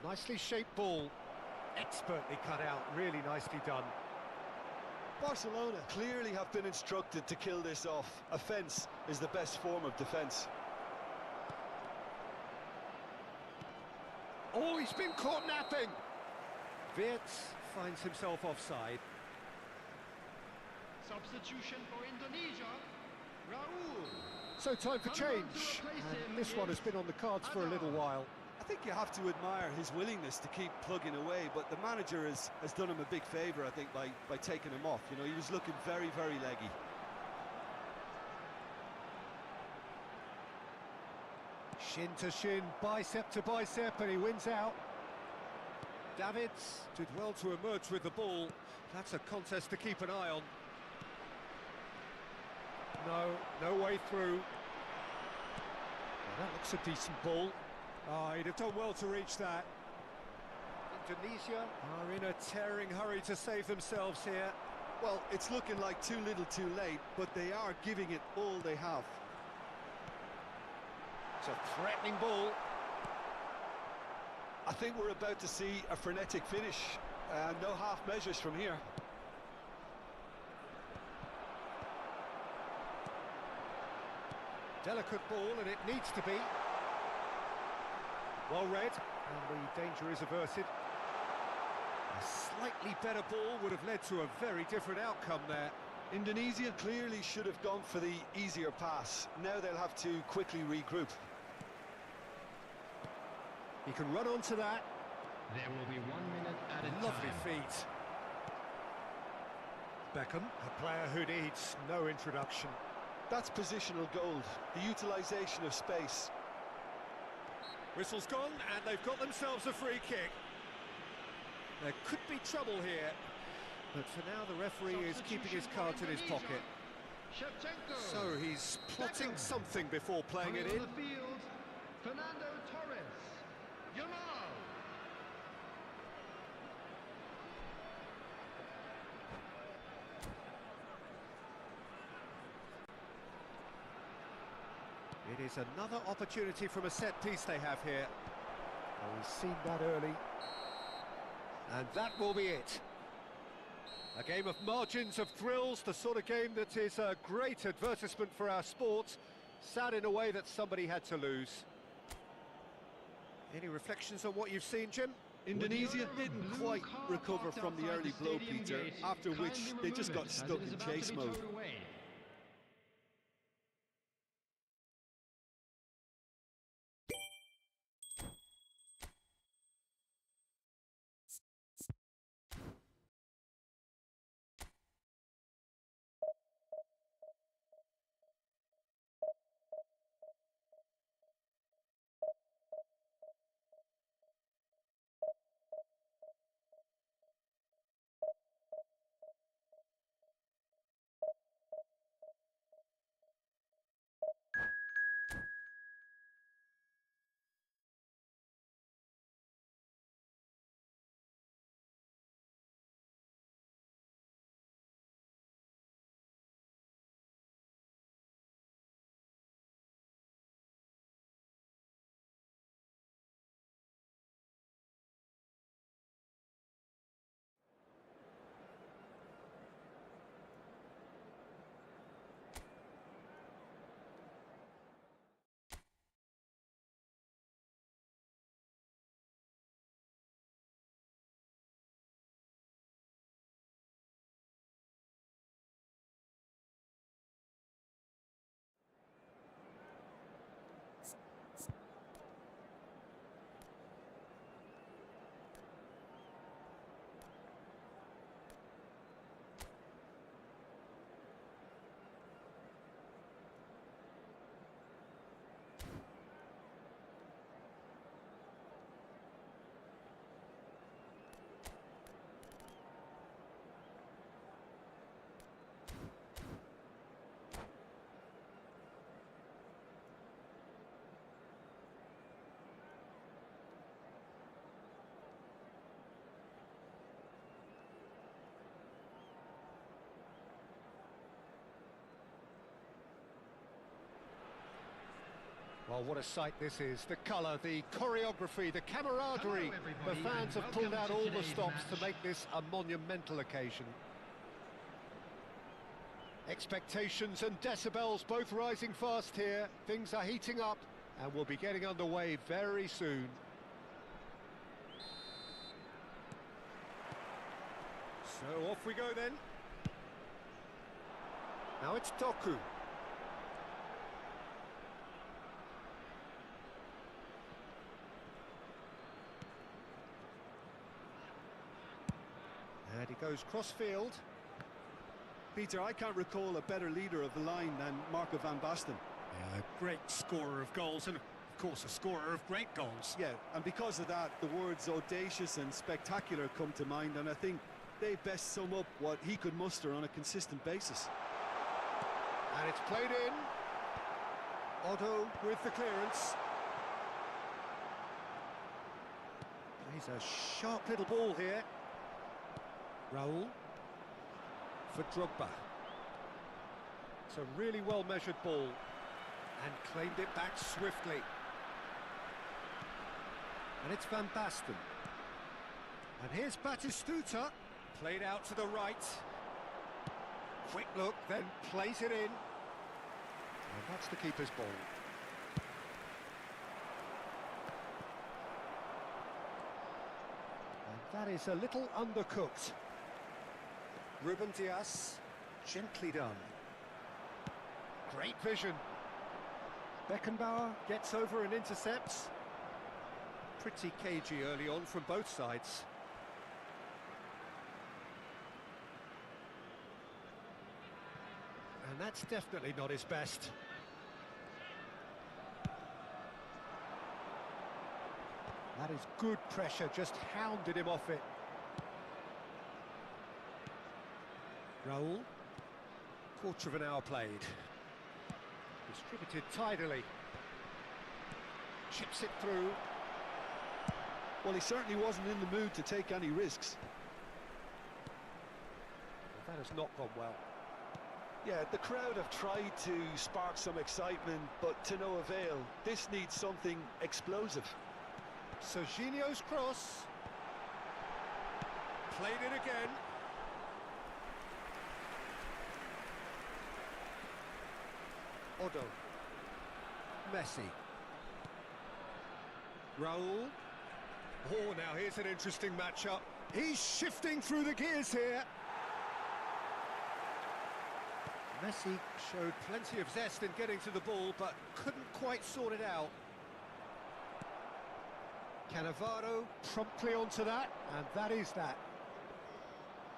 Nicely shaped ball. Expertly cut out, really nicely done. Barcelona clearly have been instructed to kill this off. Offence is the best form of defence. Oh, he's been caught napping. Wirtz finds himself offside. Substitution for Indonesia. Raul. So time for change. And this one has been on the cards for a little while. I think you have to admire his willingness to keep plugging away, but the manager has done him a big favour, I think, by taking him off. You know, he was looking very, very leggy. Shin to shin, bicep to bicep, and he wins out. Davids did well to emerge with the ball. That's a contest to keep an eye on. No way through. Well, that looks a decent ball. Oh, he'd have done well to reach that. Indonesia are in a tearing hurry to save themselves here. Well, it's looking like too little too late, but they are giving it all they have. It's a threatening ball. I think we're about to see a frenetic finish. No half measures from here. Delicate ball, and it needs to be. Well read, and the danger is averted. A slightly better ball would have led to a very different outcome there. Indonesia clearly should have gone for the easier pass. Now they'll have to quickly regroup. He can run onto that. There will be 1 minute at a time. Lovely feet. Beckham, a player who needs no introduction. That's positional gold, the utilisation of space. Whistle's gone, and they've got themselves a free kick. There could be trouble here, but for now the referee is keeping his cards in his pocket. Shevchenko. So he's plotting something before playing it in. On the field, Fernando Torres. Yamal. It is another opportunity from a set piece they have here. Oh, we've seen that early. And that will be it. A game of margins, of thrills, the sort of game that is a great advertisement for our sport. Sad in a way that somebody had to lose. Any reflections on what you've seen, Jim? Indonesia didn't quite recover from the early blow, Peter, after which they just got stuck in chase mode. Oh, what a sight this is. The colour, the choreography, the camaraderie. Hello, The fans and have pulled out welcome to all the today's stops match. to make this a monumental occasion. Expectations and decibels both rising fast here. Things are heating up and we'll be getting underway very soon. So off we go then. Now it's Doku. And he goes cross-field. Peter, I can't recall a better leader of the line than Marco van Basten. Yeah, a great scorer of goals and, of course, a scorer of great goals. Yeah, and because of that, the words audacious and spectacular come to mind, and I think they best sum up what he could muster on a consistent basis. And it's played in. Otto with the clearance. Plays a sharp little ball here. Raul for Drogba. It's a really well-measured ball and claimed it back swiftly. And it's Van Basten. And here's Batistuta, played out to the right. Quick look, then plays it in. And that's the keeper's ball. And that is a little undercooked. Ruben Dias, gently done. Great vision. Beckenbauer gets over and intercepts. Pretty cagey early on from both sides. And that's definitely not his best. That is good pressure, just hounded him off it. Raul, quarter of an hour played. Distributed tidily. Chips it through. Well, he certainly wasn't in the mood to take any risks. That has not gone well. Yeah, the crowd have tried to spark some excitement, but to no avail. This needs something explosive. Serginho's cross. Played it again. Otto. Messi. Raul. Oh, now here's an interesting matchup. He's shifting through the gears here. Messi showed plenty of zest in getting to the ball, but couldn't quite sort it out. Cannavaro promptly onto that, and that is that.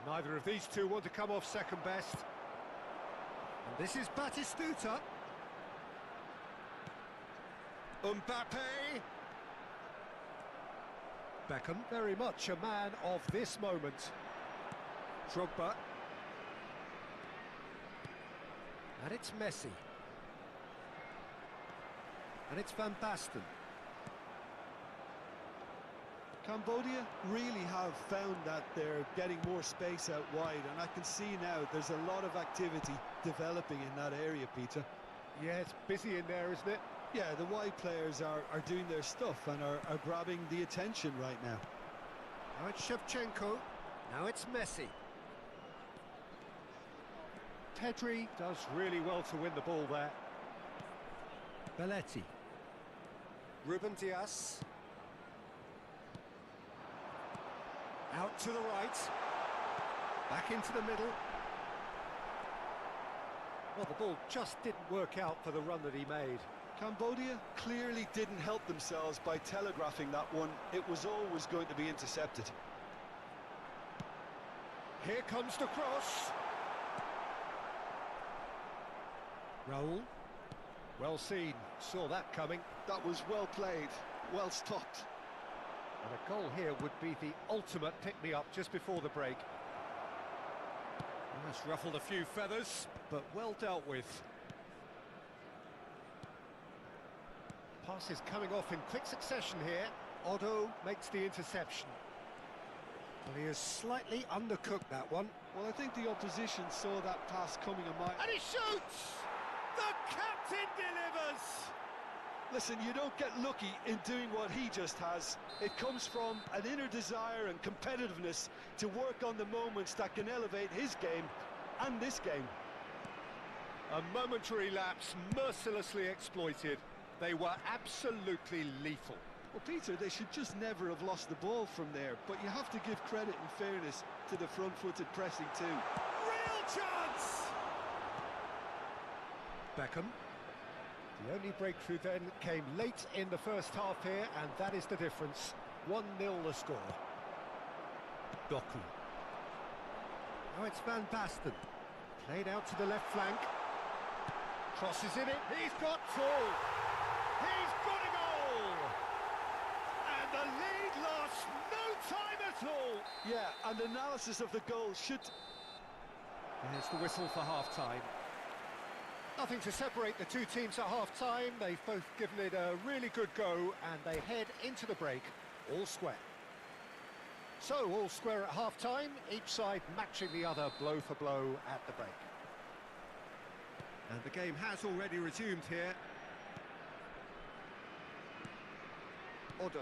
Neither of these two want to come off second best. And this is Batistuta. Mbappe. Beckham, very much a man of this moment. Drogba. And it's Messi. And it's Van Basten. Cambodia really have found that they're getting more space out wide, and I can see now there's a lot of activity developing in that area, Peter. Yeah, it's busy in there, isn't it? Yeah, the wide players are doing their stuff and are grabbing the attention right now. Now it's Shevchenko. Now it's Messi. Pedri does really well to win the ball there. Belletti. Ruben Dias. Out to the right. Back into the middle. Well, the ball just didn't work out for the run that he made. Cambodia clearly didn't help themselves by telegraphing that one. It was always going to be intercepted. Here comes the cross. Raul. Well seen. Saw that coming. That was well played, well stopped. And a goal here would be the ultimate pick-me-up just before the break. That's ruffled a few feathers, but well dealt with. Pass is coming off in quick succession here. Otto makes the interception. Well, he has slightly undercooked that one. Well, I think the opposition saw that pass coming a mile. And he shoots! The captain delivers! Listen, you don't get lucky in doing what he just has. It comes from an inner desire and competitiveness to work on the moments that can elevate his game and this game. A momentary lapse mercilessly exploited. They were absolutely lethal. Well, Peter, they should just never have lost the ball from there, but you have to give credit and fairness to the front-footed pressing too. Real chance! Beckham. The only breakthrough then came late in the first half here, and that is the difference. 1-0 the score. Doku. Now it's Van Basten. Played out to the left flank. Crosses in it. He's got full. He's got a goal! And the lead lost no time at all. Yeah, and analysis of the goal should... There's the whistle for half-time. Nothing to separate the two teams at half-time. They've both given it a really good go, and they head into the break all square. So, all square at half-time, each side matching the other blow for blow at the break. And the game has already resumed here. Odo.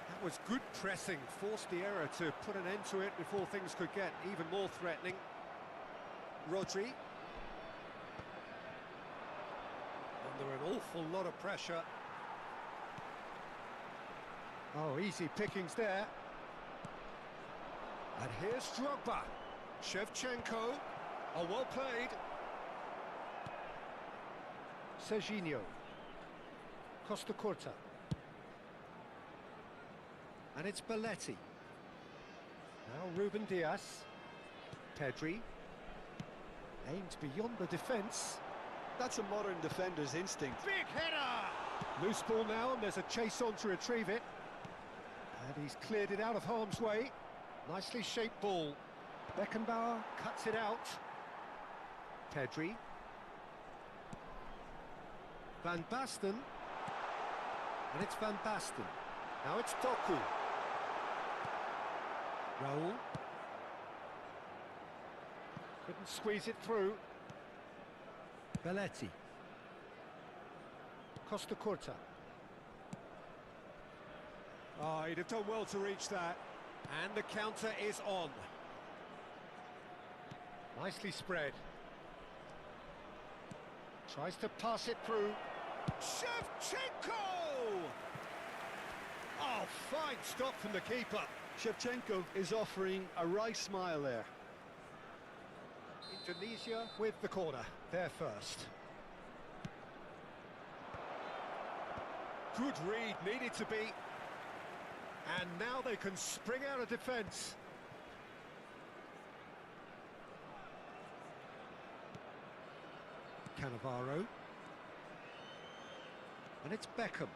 That was good pressing, forced the error to put an end to it before things could get even more threatening. Rodri. Under an awful lot of pressure. Oh, easy pickings there. And here's Drogba. Shevchenko. Oh, well played. Serginho. Costa Curta. And it's Belletti. Now Ruben Diaz. Pedri. Aimed beyond the defence. That's a modern defender's instinct. Big header! Loose ball now, and there's a chase on to retrieve it. And he's cleared it out of harm's way. Nicely shaped ball. Beckenbauer cuts it out. Pedri. Van Basten. And it's Van Basten. Now it's Doku. Raul. Couldn't squeeze it through. Belletti. Costa Curta. Oh, he'd have done well to reach that. And the counter is on. Nicely spread. Tries to pass it through. Shevchenko! Oh, fine stop from the keeper. Shevchenko is offering a wry smile there. Indonesia with the corner. They're first. Good read, needed to be. And now they can spring out of defence. Cannavaro. And it's Beckham.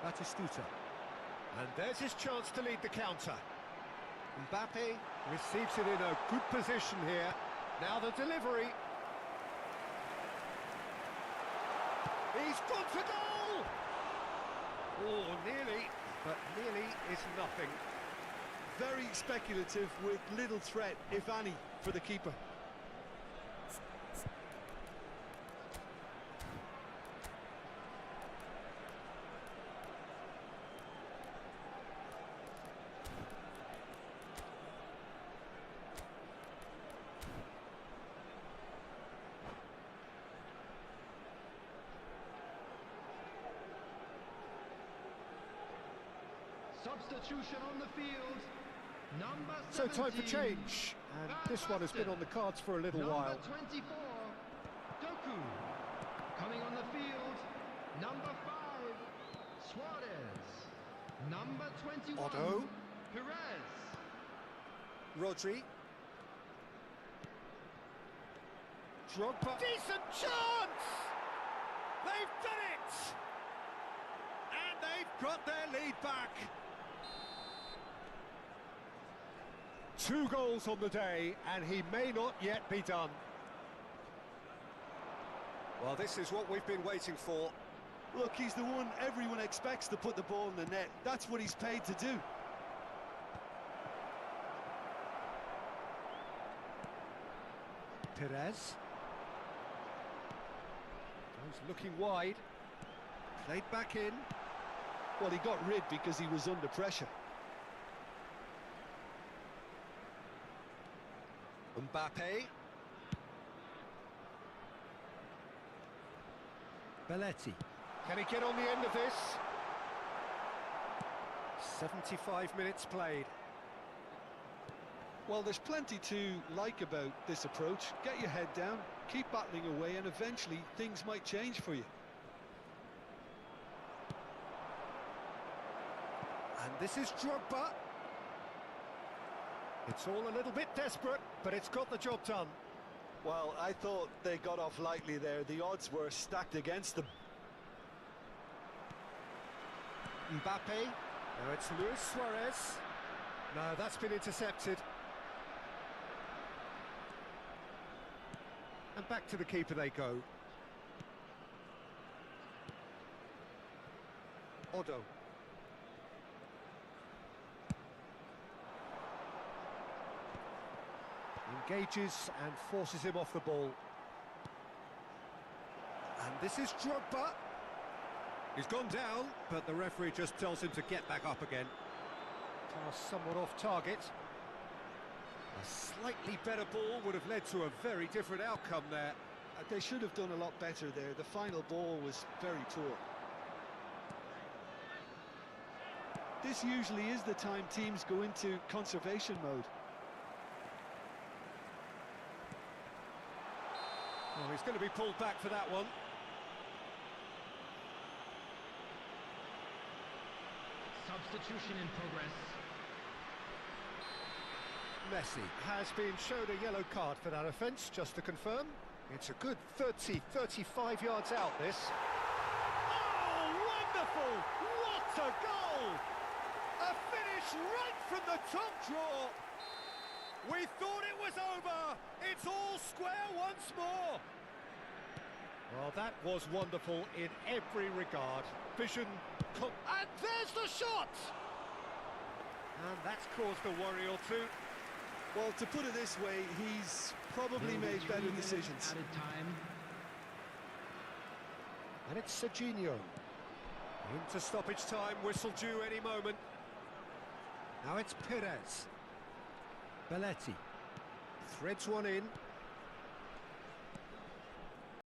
Batistuta. And there's his chance to lead the counter. Mbappe receives it in a good position here. Now the delivery. He's gone for goal! Oh, nearly, but nearly is nothing. Very speculative with little threat, if any, for the keeper. Substitution on the field. Number 17. So time for change, and this one has been on the cards for a little while. Number 24, Doku. Coming on the field, number 5, Suarez. Number 21, Otto. Perez. Rodri. Drogba. Decent chance! They've done it! And they've got their lead back. 2 goals on the day, and he may not yet be done. Well, this is what we've been waiting for. Look, he's the one everyone expects to put the ball in the net. That's what he's paid to do. Perez. He's looking wide. Played back in. Well, he got rid because he was under pressure. Mbappe. Belletti. Can he get on the end of this? 75 minutes played. Well, there's plenty to like about this approach. Get your head down, keep battling away, and eventually things might change for you. And this is Drogba. It's all a little bit desperate, but it's got the job done. Well, I thought they got off lightly there. The odds were stacked against them. Mbappe. Now it's Luis Suarez. No, that's been intercepted. And back to the keeper they go. Odo. Engages and forces him off the ball. And this is Drogba. He's gone down, but the referee just tells him to get back up again. Pass somewhat off target. A slightly better ball would have led to a very different outcome there. They should have done a lot better there. The final ball was very poor. This usually is the time teams go into conservation mode. Well, he's going to be pulled back for that one. Substitution in progress. Messi has been shown a yellow card for that offence, just to confirm. It's a good 30-35 yards out, this. Oh, wonderful! What a goal! A finish right from the top draw. We thought it was over. It's all square once more. Well, that was wonderful in every regard. Vision, and there's the shot! And that's caused a worry or two. Well, to put it this way, he's probably made better decisions. Added time. And it's Serginho. Into stoppage time, whistle due any moment. Now it's Perez. Belletti. Threads one in.